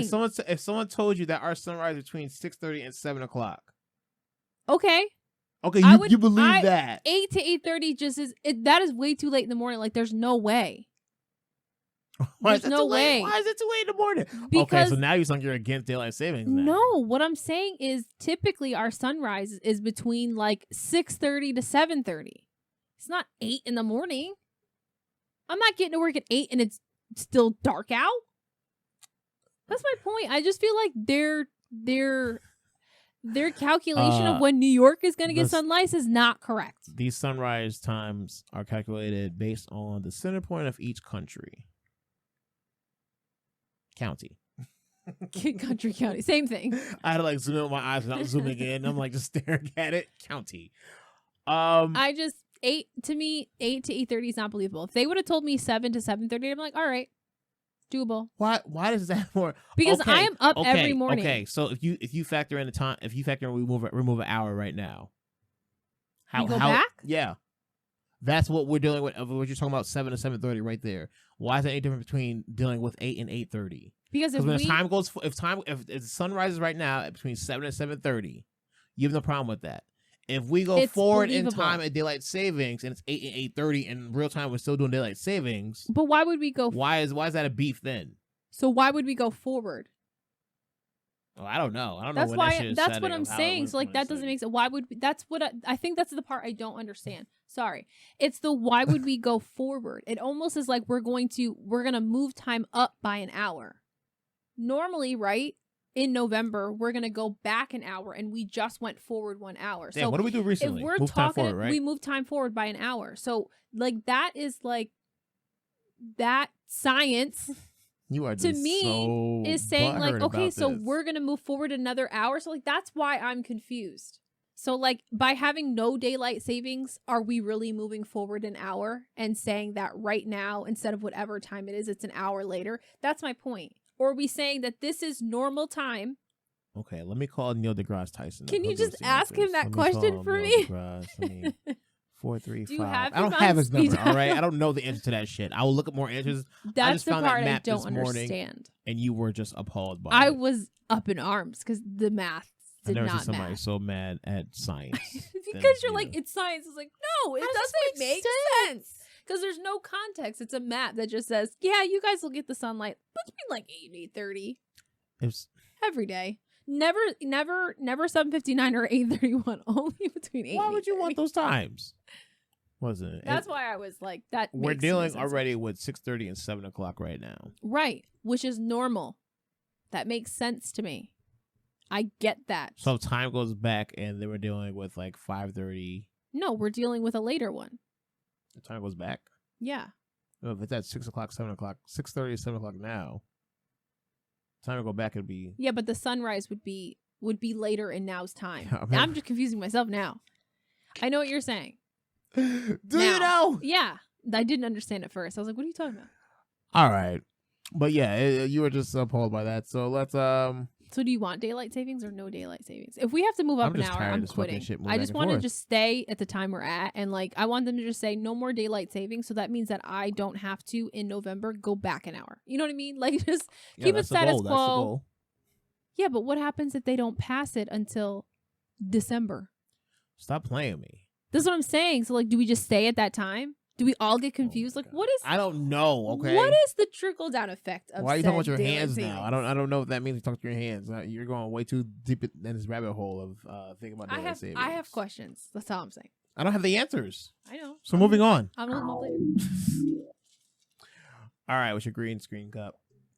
S3: if someone told you that our sunrise is between 6:30 and 7 o'clock.
S2: Okay,
S3: you believe that
S2: 8 to 8:30 that is way too late in the morning. Like, there's no way.
S3: There's no way. Why is it too late in the morning?
S2: Because,
S3: so now you're saying you're against daylight savings now.
S2: No, what I'm saying is typically our sunrise is between like 6:30 to 7:30. It's not 8 in the morning. I'm not getting to work at 8 and it's still dark out. That's my point. I just feel like their calculation of when New York is going to get sunlight is not correct.
S3: These sunrise times are calculated based on the center point of each county.
S2: County, same thing.
S3: I had to like zoom in with my eyes without zooming in. I'm like just staring at it. County.
S2: 8 to 8:30 is not believable. If they would have told me 7 to 7:30, I'm like, all right. Doable.
S3: Why does that more?
S2: Because
S3: okay,
S2: I am up every morning.
S3: Okay, so if you factor in the time, remove an hour right now.
S2: You go back?
S3: Yeah, that's what we're dealing with. What you're talking about, 7 to 7:30, right there. Why is that any different between dealing with 8 and 8:30? Because when if the sun rises right now at between 7 and 7:30, you have no problem with that. If we go forward in time at daylight savings and it's 8 and 8:30 and real time we're still doing daylight savings.
S2: But why would we go?
S3: Why is that a beef then?
S2: So why would we go forward?
S3: Oh, I don't know. I don't
S2: that's
S3: know.
S2: That's what I'm saying. So like that doesn't make sense. Why would that's what I think that's the part I don't understand. Sorry, it's the why would we go forward? It almost is like we're gonna move time up by an hour. Normally, right? In November, we're going to go back an hour, and we just went forward 1 hour.
S3: Damn, so what did we do recently?
S2: If we're talking, forward, right? We moved time forward by an hour. So, like, that is like that science.
S3: You are
S2: to me is saying like, okay, so we're going to move forward another hour. So, like, that's why I'm confused. So, like, by having no daylight savings, are we really moving forward an hour and saying that right now, instead of whatever time it is, it's an hour later? That's my point. Or are we saying that this is normal time?
S3: Okay, let me call Neil deGrasse Tyson.
S2: Can you just ask him that question for me?
S3: 435. I don't have his number, all right? I don't know the answer to that shit. I will look up more answers.
S2: That's
S3: I just
S2: the
S3: found
S2: part
S3: that map
S2: I don't
S3: this morning,
S2: understand.
S3: And you were just appalled by it.
S2: I was up in arms because the math did not match.
S3: I've never seen somebody so mad at science.
S2: Because you're like, it's science. It's like, no, it doesn't make sense. Because there's no context. It's a map that just says, yeah, you guys will get the sunlight between like 8 and 8:30. Every day. Never 7:59 or 8:31. Only between 8 and 8:30.
S3: Why would you want those times? Wasn't it?
S2: That's why I was like, that
S3: we're dealing already with 6:30 and 7 o'clock right now.
S2: Right. Which is normal. That makes sense to me. I get that.
S3: So time goes back and they were dealing with like 5:30.
S2: No, we're dealing with a later one.
S3: The time goes back?
S2: Yeah.
S3: Well, if it's at 6 o'clock, 7 o'clock, 6:30 to 7 o'clock now, time to go back would be...
S2: Yeah, but the sunrise would be later in now's time. I'm just confusing myself now. I know what you're saying.
S3: Do you know?
S2: Yeah. I didn't understand at first. I was like, what are you talking about?
S3: All right. But yeah, you were just appalled by that. So let's...
S2: So do you want daylight savings or no daylight savings? If we have to move up an hour, I'm quitting. I just want to just stay at the time we're at. And like, I want them to just say no more daylight savings. So that means that I don't have to, in November, go back an hour. You know what I mean? Like, just keep it status quo. Yeah, but what happens if they don't pass it until December?
S3: Stop playing me.
S2: That's what I'm saying. So like, do we just stay at that time? Do we all get confused? Like, what is...
S3: I don't know, okay?
S2: What is the trickle-down effect of...
S3: Why are you talking about your hands now? I don't know what that means. You talk to your hands. You're going way too deep in this rabbit hole of thinking about daylight savings.
S2: I have questions. That's all I'm saying.
S3: I don't have the answers.
S2: I know.
S3: So moving on.
S2: I'm going to look up later.
S3: All right, what's your green screen cup?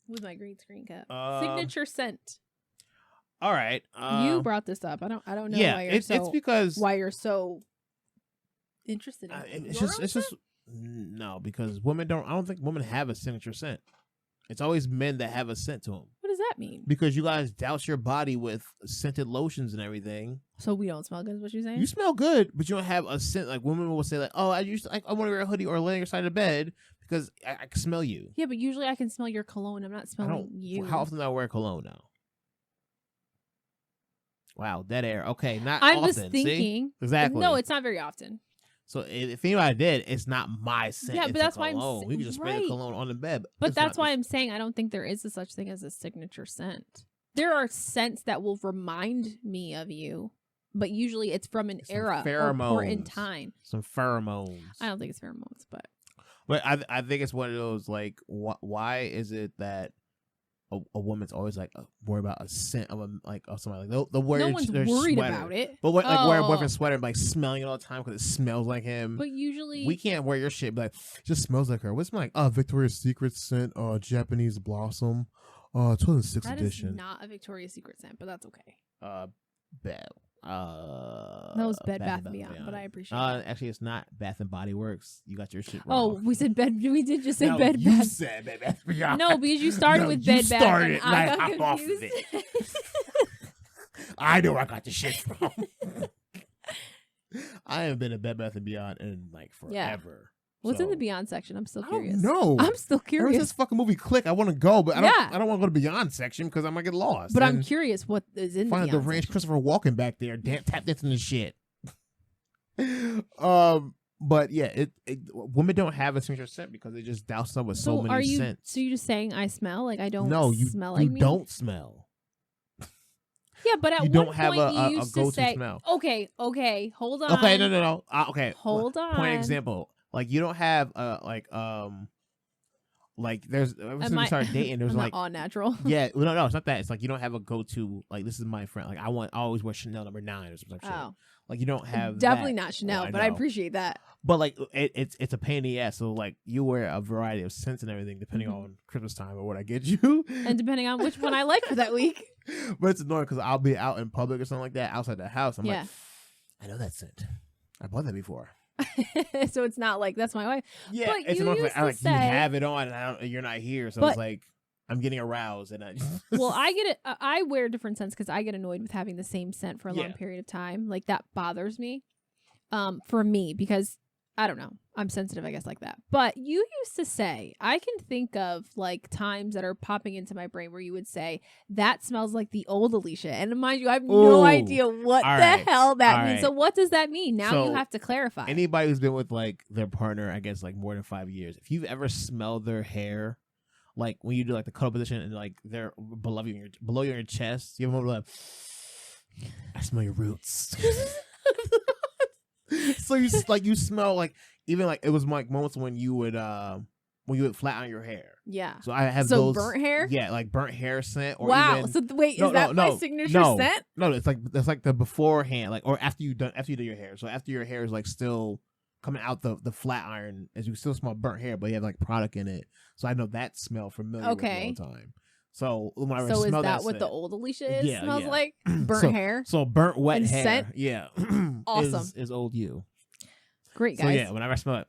S2: With my green screen cup. Signature scent.
S3: All right.
S2: You brought this up. I don't know why you're
S3: it's because...
S2: Why you're so interested in it.
S3: It's just... No, because I don't think women have a signature scent. It's always men that have a scent to them.
S2: What does that mean?
S3: Because you guys douse your body with scented lotions and everything.
S2: So we don't smell good, is what you're saying?
S3: You smell good, but you don't have a scent. Like women will say, like, "Oh, I want to wear a hoodie or lay on your side of bed because I can smell you."
S2: Yeah, but usually I can smell your cologne. I'm not smelling you.
S3: How often do I wear cologne now? Wow, dead air. Okay, not
S2: I'm
S3: often.
S2: just thinking.
S3: See? Exactly.
S2: No, it's not very often.
S3: So if anybody did, it's not my scent.
S2: Yeah, but that's why
S3: I'm. We can just spray the cologne on the bed.
S2: But that's why I'm saying I don't think there is a such thing as a signature scent. There are scents that will remind me of you, but usually it's from an era or in time.
S3: Some pheromones.
S2: I don't think it's pheromones, but
S3: I think it's one of those like why is it that a woman's always like worried about a scent of somebody like they'll wear
S2: no one's worried
S3: sweater,
S2: about it,
S3: but wear a boyfriend's sweater and like smelling it all the time because it smells like him.
S2: But usually
S3: we can't wear your shit. But like, it just smells like her. What's my Victoria's Secret scent? Japanese Blossom, 2006 edition.
S2: That is not a Victoria's Secret scent, but that's okay.
S3: Bad.
S2: That was Bed Bath & Beyond, but I appreciate it.
S3: Actually, it's not Bath and Body Works. You got your shit
S2: Oh,
S3: wrong.
S2: we said Bed. We did just say
S3: no,
S2: Bed
S3: you
S2: Bath.
S3: said Bed Bath & Beyond.
S2: No, because you started with Bed Bath.
S3: Started,
S2: and I got
S3: hop off of
S2: confused.
S3: it. I know where I got the shit from. I haven't been to Bed Bath & Beyond in like forever.
S2: What's in the Beyond section? I'm still curious.
S3: No,
S2: I'm still curious.
S3: There's this fucking movie Click. I want to go, but I don't want to go to Beyond section because I might get lost.
S2: But I'm curious what is in the Beyond
S3: Find the range
S2: section.
S3: Christopher Walken back there, tap dancing and shit. But yeah, women don't have a signature scent because they just douse them with so many scents.
S2: So you just saying I smell like I don't?
S3: No,
S2: smell like me?
S3: Don't smell.
S2: Yeah, but at
S3: you
S2: one
S3: don't have
S2: point
S3: a
S2: you used
S3: go-to
S2: to say,
S3: smell.
S2: Okay, hold on.
S3: Okay, no. Okay,
S2: hold on.
S3: Point example, like you don't have like there's when we started dating, there was like
S2: all natural.
S3: Yeah, no, it's not that. It's like you don't have a go-to. Like this is my friend. Like I always wear Chanel No. 9 or something.
S2: Oh.
S3: Like you don't have
S2: definitely
S3: that.
S2: not Chanel,
S3: I
S2: but I appreciate that.
S3: But like it's a pain in the ass. So like you wear a variety of scents and everything depending on Christmas time or what I get you,
S2: and depending on which one I like for that week.
S3: But it's annoying because I'll be out in public or something like that outside the house. I'm like, I know that scent. I bought that before.
S2: So it's not like that's my wife.
S3: Yeah,
S2: but
S3: it's
S2: you used to say,
S3: you have it on and you're not here, so it's like I'm getting aroused and I.
S2: Well, I get it. I wear different scents because I get annoyed with having the same scent for a long period of time. Like that bothers me. For me, because I don't know, I'm sensitive, I guess, like that. But you used to say, I can think of like times that are popping into my brain where you would say that smells like the old Alicia, and mind you, I have no idea what the hell that means. So what does that mean? Now you have to clarify.
S3: Anybody who's been with like their partner, I guess, like more than 5 years, if you've ever smelled their hair, like when you do like the cuddle position and like they're below you in your chest, you have a moment like, I smell your roots. So you smell like even like it was like moments when you would flatten your hair.
S2: Yeah.
S3: So I have those
S2: burnt hair.
S3: Yeah, like burnt hair scent. Or
S2: wow.
S3: Even,
S2: so wait, is that my signature scent?
S3: No, it's like the beforehand, like or after you do your hair. So after your hair is like still coming out the flat iron, as you still smell burnt hair, but you have like product in it. So I know that smell familiar with me all the time. So when I smell
S2: is that what
S3: scent,
S2: the old Alicia smells like? Burnt hair.
S3: So burnt wet
S2: and
S3: hair.
S2: Scent?
S3: Yeah.
S2: Awesome.
S3: Is old you.
S2: Great guys.
S3: So yeah, whenever I smell it,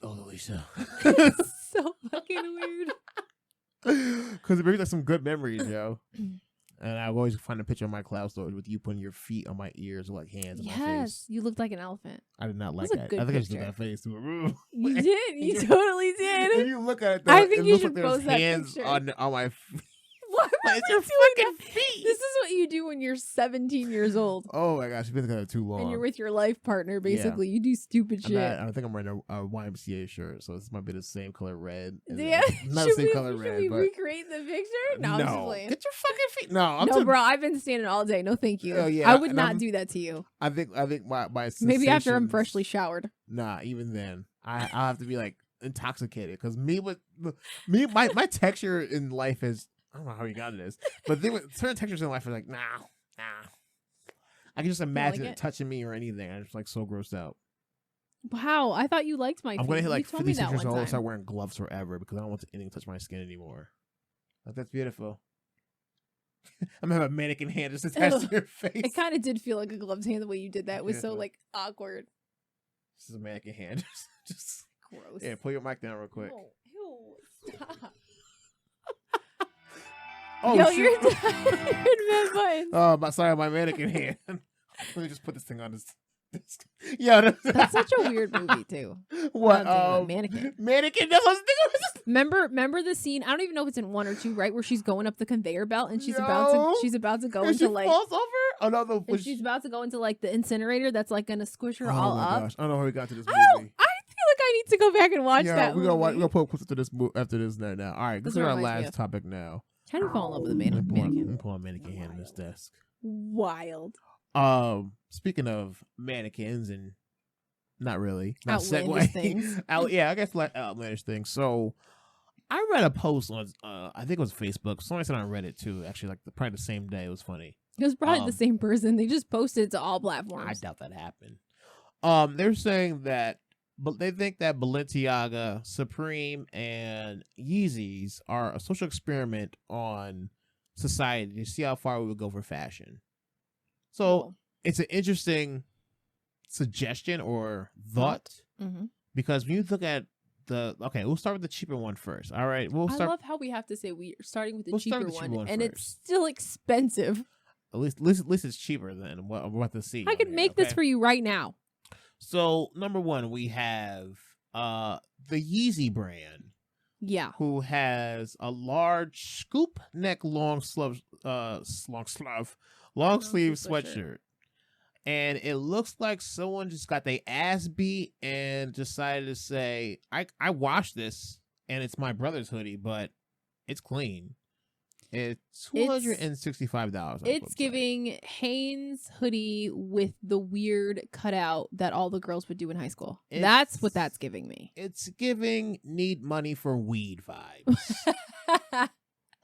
S3: old Alicia.
S2: So fucking weird.
S3: Because it brings like some good memories, yo. And I always find a picture of my cloud storage with you putting your feet on my ears or like hands on my face.
S2: Yes, you looked like an elephant.
S3: I did not like
S2: that.
S3: I think I just did that face.
S2: You did. You totally did.
S3: If you look at it, though,
S2: I think
S3: it
S2: you
S3: looks
S2: should
S3: like there's
S2: post that
S3: hands
S2: picture.
S3: on my feet.
S2: What?
S3: It's your fucking feet.
S2: This is what you do when you're 17 years old.
S3: Oh my gosh, you've been together too long.
S2: And you're with your life partner, basically. You do stupid shit.
S3: I think I'm wearing a YMCA shirt, so this might be the same color red.
S2: Yeah.
S3: Not the same color red.
S2: Should we
S3: but
S2: recreate the picture? No, I'm just playing.
S3: Get your fucking feet. No,
S2: No, bro, I've been standing all day. No, thank you.
S3: Oh, yeah,
S2: I would not do that to you.
S3: I think my
S2: maybe after I'm
S3: sensations-
S2: freshly showered.
S3: Nah, even then, I'll have to be like intoxicated because my texture in life is. I don't know how you got this, but certain textures in life are like, nah. I can just imagine it touching me or anything. I'm just like so grossed out.
S2: Wow, I thought you liked my feet.
S3: I'm gonna hit like 56 years old and
S2: time.
S3: start wearing gloves forever because I don't want anything to touch my skin anymore. Like that's beautiful. I'm gonna have a mannequin hand just attached to your face.
S2: It kind of did feel like a gloved hand the way you did that. It was so like awkward.
S3: This is a mannequin hand. just
S2: gross.
S3: Yeah, pull your mic down real quick.
S2: Oh, ew, stop.
S3: Oh,
S2: yo,
S3: shoot.
S2: you're tired, man.
S3: Oh, sorry, my mannequin hand. Let me just put this thing on this. Yeah,
S2: that's such a weird movie too.
S3: What?
S2: Mannequin.
S3: Mannequin. That's what I was
S2: Remember the scene? I don't even know if it's in 1 or 2, right, where she's going up the conveyor belt and she's about to go into like
S3: falls over. Oh no,
S2: and she's about to go into like the incinerator that's like gonna squish her all
S3: my
S2: up.
S3: Gosh. I don't know how we got to this movie.
S2: I feel like I need to go back and watch that.
S3: We're gonna put clips to this after this now. All right, this is our last topic now.
S2: How do you fall in love with a mannequin?
S3: I'm pulling a mannequin hand on this desk.
S2: Wild.
S3: Speaking of mannequins and not really,
S2: outlandish things.
S3: Yeah, I guess like outlandish things. So I read a post on I think it was Facebook. Someone said on Reddit too. Actually, like probably the same day. It was funny.
S2: It was probably the same person. They just posted it to all platforms.
S3: I doubt that happened. They're saying that, but they think that Balenciaga, Supreme, and Yeezys are a social experiment on society to see how far we would go for fashion. So it's an interesting suggestion or thought because when you look at we'll start with the cheaper one first. All right, I
S2: love how we have to say we're starting with the cheaper one, and it's still expensive.
S3: At least it's cheaper than what I'm about to see.
S2: I could make this for you right now.
S3: So number one, we have the Yeezy brand.
S2: Yeah.
S3: Who has a large scoop neck long sleeve sweatshirt. And it looks like someone just got their ass beat and decided to say, I washed this and it's my brother's hoodie, but it's clean. It's $265.
S2: It's giving Hanes hoodie with the weird cutout that all the girls would do in high school. That's what that's giving me.
S3: It's giving need money for weed vibes.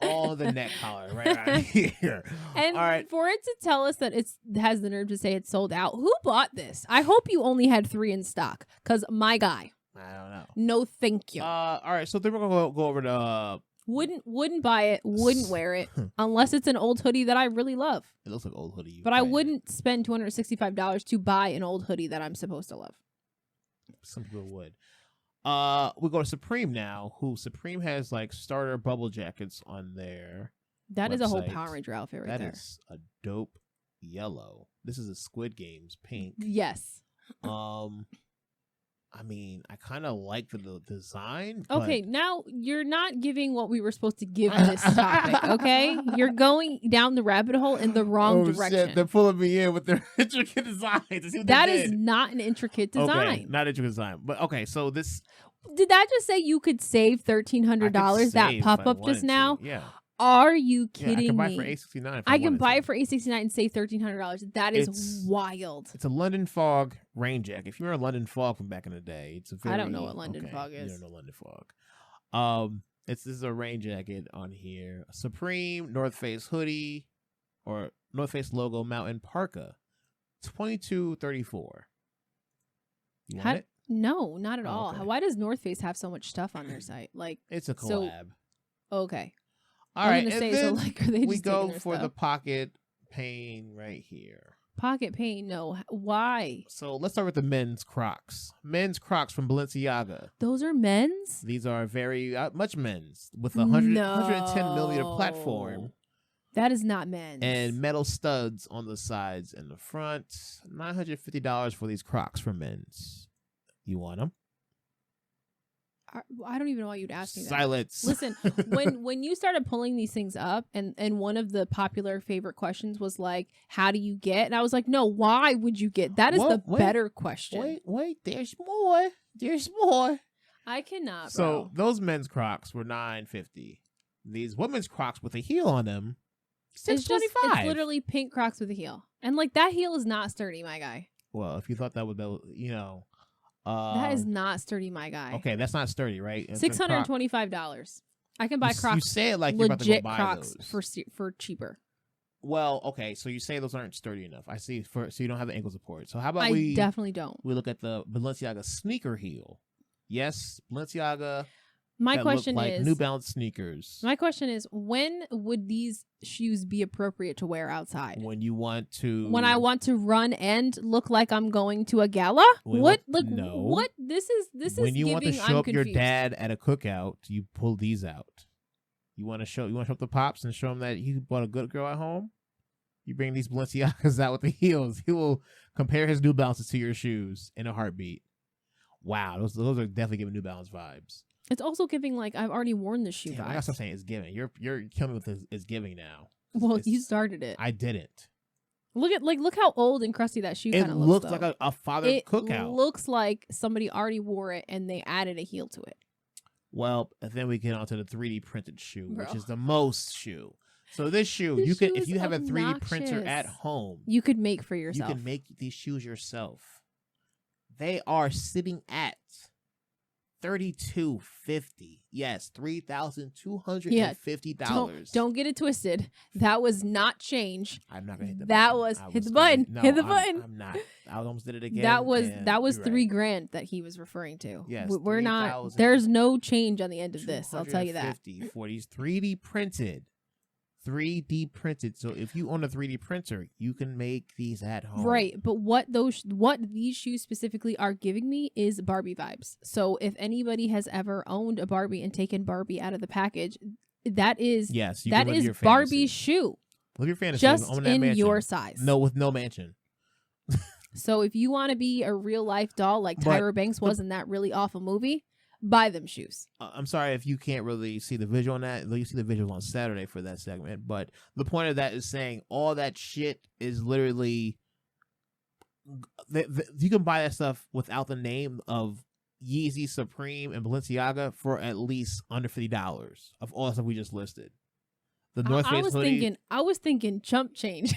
S3: All the neck collar right around here.
S2: And
S3: all right.
S2: For it to tell us that it has the nerve to say it's sold out, who bought this? I hope you only had 3 in stock, because my guy.
S3: I don't know.
S2: No, thank you.
S3: All right, so then we're gonna go over to.
S2: Wouldn't buy it, wouldn't wear it, unless it's an old hoodie that I really love.
S3: It looks like old hoodie.
S2: But I wouldn't spend $265 to buy an old hoodie that I'm supposed to love.
S3: Some people would. We go to Supreme now, who Supreme has like starter bubble jackets on their
S2: That
S3: website.
S2: is a whole Power Ranger outfit right there.
S3: That is a dope yellow. This is a Squid Games pink.
S2: Yes.
S3: I mean, I kind of like the design.
S2: Okay, now you're not giving what we were supposed to give this topic, okay? You're going down the rabbit hole in the wrong direction.
S3: Shit, they're pulling me in with their intricate designs.
S2: That is not an intricate design.
S3: Okay, not intricate design. But okay, so this...
S2: Did that just say you could save $1,300 that pop-up just now?
S3: Yeah.
S2: Are you kidding me?
S3: I can buy it for $869.
S2: I can buy it for $869 and save $1,300. That is wild.
S3: It's a London Fog rain jacket. If you remember London Fog from back in the day, it's a very...
S2: I don't know what London Fog is.
S3: You don't know London Fog. This is a rain jacket on here. A Supreme North Face hoodie or North Face logo mountain parka. $22.34. You want it?
S2: No, not at all.
S3: Okay.
S2: Why does North Face have so much stuff on their site? Like,
S3: it's a collab.
S2: Okay.
S3: All right,
S2: and
S3: then
S2: so like, are they
S3: we
S2: just
S3: go
S2: taking
S3: for
S2: their
S3: the
S2: stuff?
S3: pocket pain right here.
S2: Pocket pain? No. Why?
S3: So let's start with the men's Crocs. Men's Crocs from Balenciaga.
S2: Those are men's?
S3: These are very much men's with a 110 millimeter platform.
S2: That is not men's.
S3: And metal studs on the sides and the front. $950 for these Crocs for men's. You want them?
S2: I don't even know why you'd ask me that.
S3: Silence.
S2: Listen, when you started pulling these things up, and one of the popular favorite questions was like, how do you get? And I was like, no, why would you get? That is better question.
S3: Wait, there's more. There's more.
S2: I cannot,
S3: So those men's Crocs were $950. These women's Crocs with a heel on them, $625.
S2: It's literally pink Crocs with a heel. And like, that heel is not sturdy, my guy.
S3: Well, if you thought that would be,
S2: that is not sturdy, my guy.
S3: Okay, that's not sturdy, right?
S2: $625. I can buy Crocs.
S3: You say it like you're about to go buy
S2: Crocs
S3: those.
S2: for cheaper.
S3: Well, okay, so you say those aren't sturdy enough. I see. So you don't have the ankle support. So how about
S2: I definitely don't.
S3: We look at the Balenciaga sneaker heel. Yes, Balenciaga.
S2: My question
S3: look like
S2: is
S3: New Balance sneakers.
S2: My question is, when would these shoes be appropriate to wear outside?
S3: When you want to.
S2: When I want to run and look like I'm going to a gala? What?
S3: No.
S2: What? This is
S3: when you
S2: giving,
S3: want to show up your
S2: confused.
S3: dad at a cookout, you pull these out. You want to show up the pops and show him that you bought a good girl at home. You bring these Balenciagas out with the heels. He will compare his New Balances to your shoes in a heartbeat. Wow, those are definitely giving New Balance vibes.
S2: It's also giving like I've already worn this shoe.
S3: Damn, I got something saying it's giving. You're killing me with this. It's giving now.
S2: Well, you started it.
S3: I didn't.
S2: Look how old and crusty that shoe kind of looks.
S3: It looks like a father's cookout.
S2: It looks like somebody already wore it and they added a heel to it.
S3: Well, and then we get onto the 3D printed shoe, which is the most shoe. So this shoe, if you have a 3D printer at home,
S2: you could make for yourself.
S3: You can make these shoes yourself. They are sitting at $3,250. Yes, $3,250.
S2: Don't get it twisted. That was not change.
S3: I'm not gonna hit the
S2: that
S3: button.
S2: was hit the button.
S3: No,
S2: hit the button.
S3: I'm not. I almost did it again.
S2: That was $3,000
S3: right.
S2: that he was referring to.
S3: Yes,
S2: we're not. There's no change on the end of this. I'll tell you that.
S3: For these 3D printed. 3D printed. So if you own a 3D printer, you can make these at home.
S2: Right, but what these shoes specifically are giving me is Barbie vibes. So if anybody has ever owned a Barbie and taken Barbie out of the package, that is Barbie's shoe.
S3: Live your fantasy.
S2: Just
S3: own that
S2: in
S3: mansion.
S2: your size.
S3: No, with no mansion.
S2: So if you want to be a real life doll like Tyra Banks was in that really awful movie, buy them shoes.
S3: I'm sorry if you can't really see the visual on that. You see the visual on Saturday for that segment. But the point of that is saying all that shit is literally... you can buy that stuff without the name of Yeezy, Supreme, and Balenciaga for at least under $50 of all the stuff we just listed. The North Face hoodie.
S2: I was thinking chump change.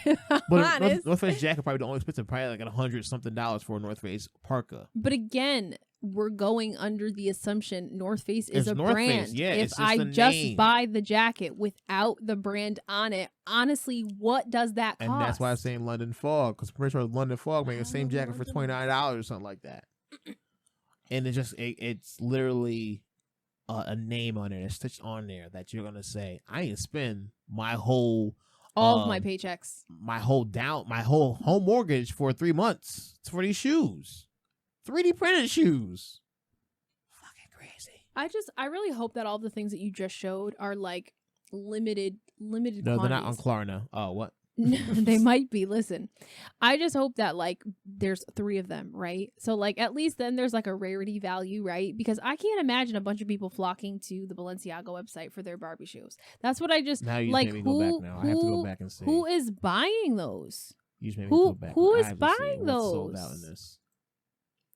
S3: But North Face jacket probably the only expensive, probably like $100-something for a North Face parka.
S2: But again, we're going under the assumption North Face is a
S3: North
S2: brand.
S3: Face, yeah,
S2: if I just buy the jacket without the brand on it, honestly, what does that cost?
S3: And that's why I'm saying London Fog, because I'm pretty sure London Fog making the same jacket for $29 or something like that. And it's literally a name on it, it's stitched on there that you're gonna say, I ain't spend my whole
S2: of my paychecks,
S3: my whole home mortgage for 3 months for these shoes, 3D printed shoes. Fucking crazy.
S2: I really hope that all the things that you just showed are like limited.
S3: No,
S2: quantities.
S3: they're not on Klarna. Oh, what?
S2: They might be. Listen, I just hope that like there's 3 of them, right? So like at least then there's like a rarity value, right? Because I can't imagine a bunch of people flocking to the Balenciaga website for their Barbie shoes. That's what I just
S3: now you
S2: like.
S3: made me go back now. I have to go back and see
S2: who is buying those.
S3: You just made me go back.
S2: Who is buying those?
S3: Sold out in this.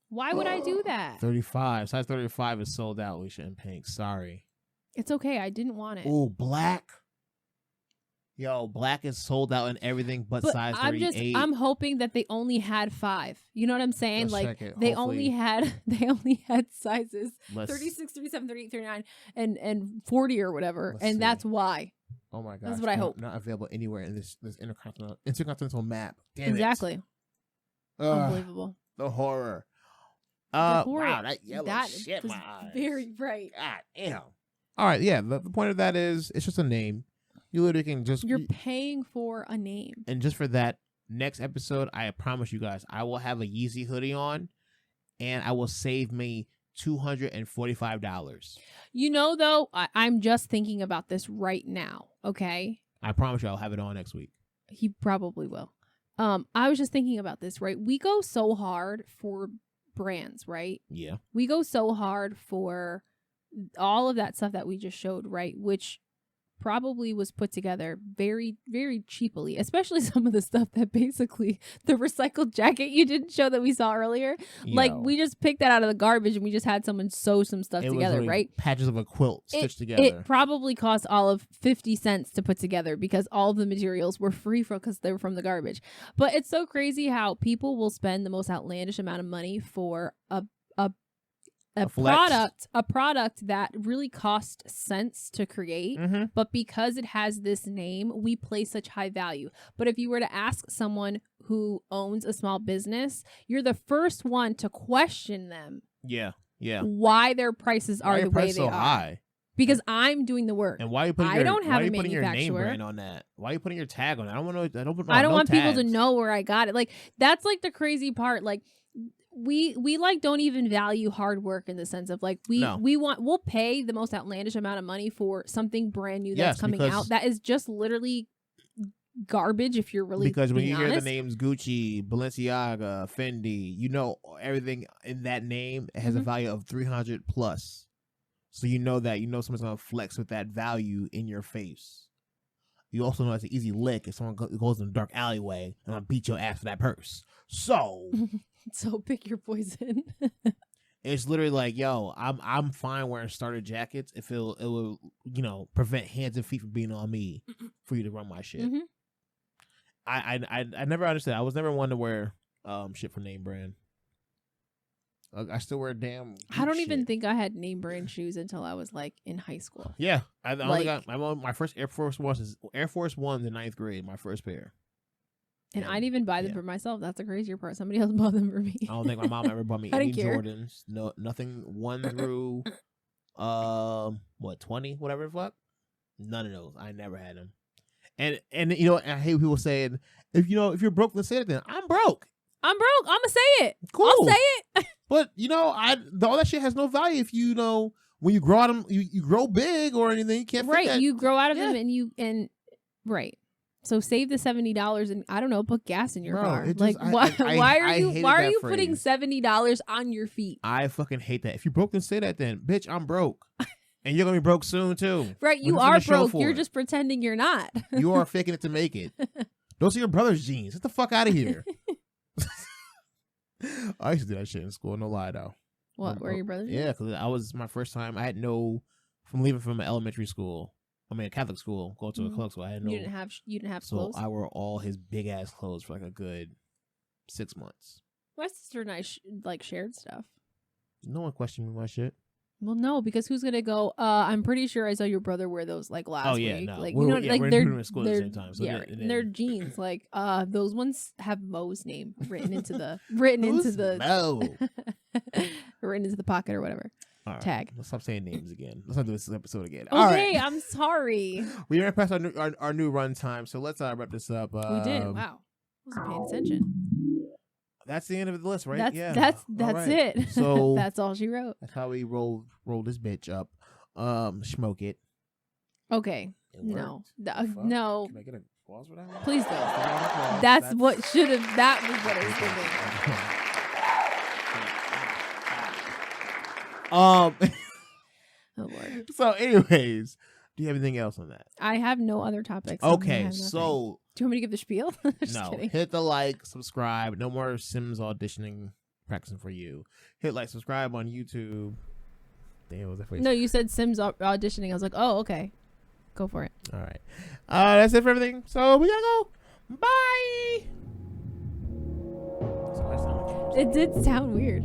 S2: Why would I do that?
S3: 35 size 35 is sold out. Alicia in pink. Sorry.
S2: It's okay. I didn't want it.
S3: Oh, black. Yo, black is sold out in everything but size 38.
S2: I'm hoping that they only had 5. You know what I'm saying?
S3: Let's
S2: like they only had sizes 36, 37, 38, 39 and 40 or whatever. And that's why.
S3: Oh my god.
S2: That's what I hope.
S3: Not available anywhere in this intercontinental map. Damn
S2: exactly. Unbelievable.
S3: The horror. Wow, that yellow shit
S2: was
S3: my eyes.
S2: Very bright.
S3: God damn. All right, yeah. The point of that is it's just a name. You literally can
S2: You're paying for a name.
S3: And just for that next episode, I promise you guys, I will have a Yeezy hoodie on, and I will save me $245.
S2: You know, though, I'm just thinking about this right now. Okay.
S3: I promise you, I'll have it on next week.
S2: He probably will. I was just thinking about this, right? We go so hard for brands, right?
S3: Yeah.
S2: We go so hard for all of that stuff that we just showed, right? Which probably was put together very, very cheaply, especially some of the stuff that basically the recycled jacket you didn't show that we saw earlier.
S3: Yo.
S2: Like we just picked that out of the garbage and we just had someone sew some stuff together, right?
S3: Patches of a quilt stitched together.
S2: It probably cost all of 50 cents to put together because all of the materials were free because they were from the garbage. But it's so crazy how people will spend the most outlandish amount of money for a product that really cost cents to create, but because it has this name, we place such high value. But if you were to ask someone who owns a small business, you're the first one to question them.
S3: Yeah.
S2: Why their prices are the way they are.
S3: High?
S2: Because I'm doing the work.
S3: And why are you putting
S2: I don't have a manufacturer.
S3: Your name brand on that? Why are you putting your tag on it? I don't want to.
S2: I don't want people to know where I got it. Like that's like the crazy part. Like. We like don't even value hard work in the sense of like we'll pay the most outlandish amount of money for something brand new that's coming out that is just literally garbage if you're really
S3: because when you
S2: honest.
S3: Hear the names Gucci, Balenciaga, Fendi, you know everything in that name has a value of 300 plus, so you know someone's gonna flex with that value in your face. You also know it's an easy lick if someone goes in a dark alleyway and I'll beat your ass for that purse. So
S2: pick your poison.
S3: It's literally like, yo, I'm fine wearing starter jackets if it will prevent hands and feet from being on me for you to run my shit. I never understood. I was never one to wear shit for name brand. I still wear damn.
S2: I don't even think I had name brand shoes until I was like in high school.
S3: Yeah, I only got my first Air Force Ones in 9th grade. My first pair.
S2: And I didn't even buy them for myself. That's the crazier part. Somebody else bought them for me.
S3: I don't think my mom ever bought me any Jordans. No, nothing 1 through 20, whatever the fuck. None of those. I never had them. And I hate people saying if you're broke, then say it. Then I'm broke.
S2: I'm I'ma say it.
S3: Cool.
S2: I'll say it.
S3: But all that shit has no value if when you grow out of them, you grow big or anything. You can't
S2: right.
S3: That.
S2: You grow out of them and right. So save the $70 and I don't know, put gas in your car.
S3: it
S2: Like
S3: just-
S2: why are
S3: hated
S2: you
S3: that
S2: putting
S3: phrase.
S2: $70 on your feet?
S3: I fucking hate that. If you broke, then say that then. Bitch, I'm broke. And you're going to be broke soon too.
S2: Right, you
S3: When's
S2: are
S3: the show
S2: broke.
S3: for
S2: You're
S3: it?
S2: just pretending you're not.
S3: You are faking it to make it. Those are your brother's jeans. Get the fuck out of here. I used to do that shit in school. No lie though.
S2: What, were your brothers?
S3: Yeah, because I was my first time. I had no, from leaving from elementary school. I mean, a Catholic school, go to a Catholic school. I had no.
S2: You didn't have
S3: So
S2: clothes.
S3: I wore all his big ass clothes for like a good 6 months.
S2: My sister and I shared stuff.
S3: No one questioned me my shit.
S2: Well, no, because who's gonna go? I'm pretty sure I saw your brother wear those like last week.
S3: No.
S2: Like
S3: We're-
S2: you know,
S3: yeah,
S2: like
S3: we're
S2: they're
S3: in school at the same time. So
S2: yeah,
S3: then-
S2: and they're jeans. Like those ones have Mo's name written into the
S3: No.
S2: written into the pocket or whatever.
S3: All right,
S2: Tag.
S3: Let's stop saying names again. Let's not do this episode again.
S2: Okay,
S3: All right.
S2: I'm sorry.
S3: We ran past our new run time, so let's wrap this up.
S2: We did. Wow, wasn't paying attention.
S3: That's the end of the list, right?
S2: That's
S3: All right.
S2: it.
S3: So
S2: that's all she wrote.
S3: that's how we roll this bitch up. Smoke it.
S2: Okay.
S3: It
S2: No.
S3: worked. Fuck.
S2: No.
S3: Can I get a pause for that one?
S2: Please don't.
S3: Applause.
S2: That's what should have. That was what I was thinking. Oh Lord.
S3: So anyways, do you have anything else on that?
S2: I have no other topics.
S3: Okay, so
S2: do you want me to give the spiel? Just
S3: no,
S2: kidding.
S3: hit the like, subscribe. No more Sims auditioning, practicing for you. Hit like, subscribe on YouTube. Damn, what was that phrase?
S2: No, you said Sims auditioning. I was like, oh, okay, go for it.
S3: All right, that's it for everything. So we gotta go. Bye.
S2: It did sound weird.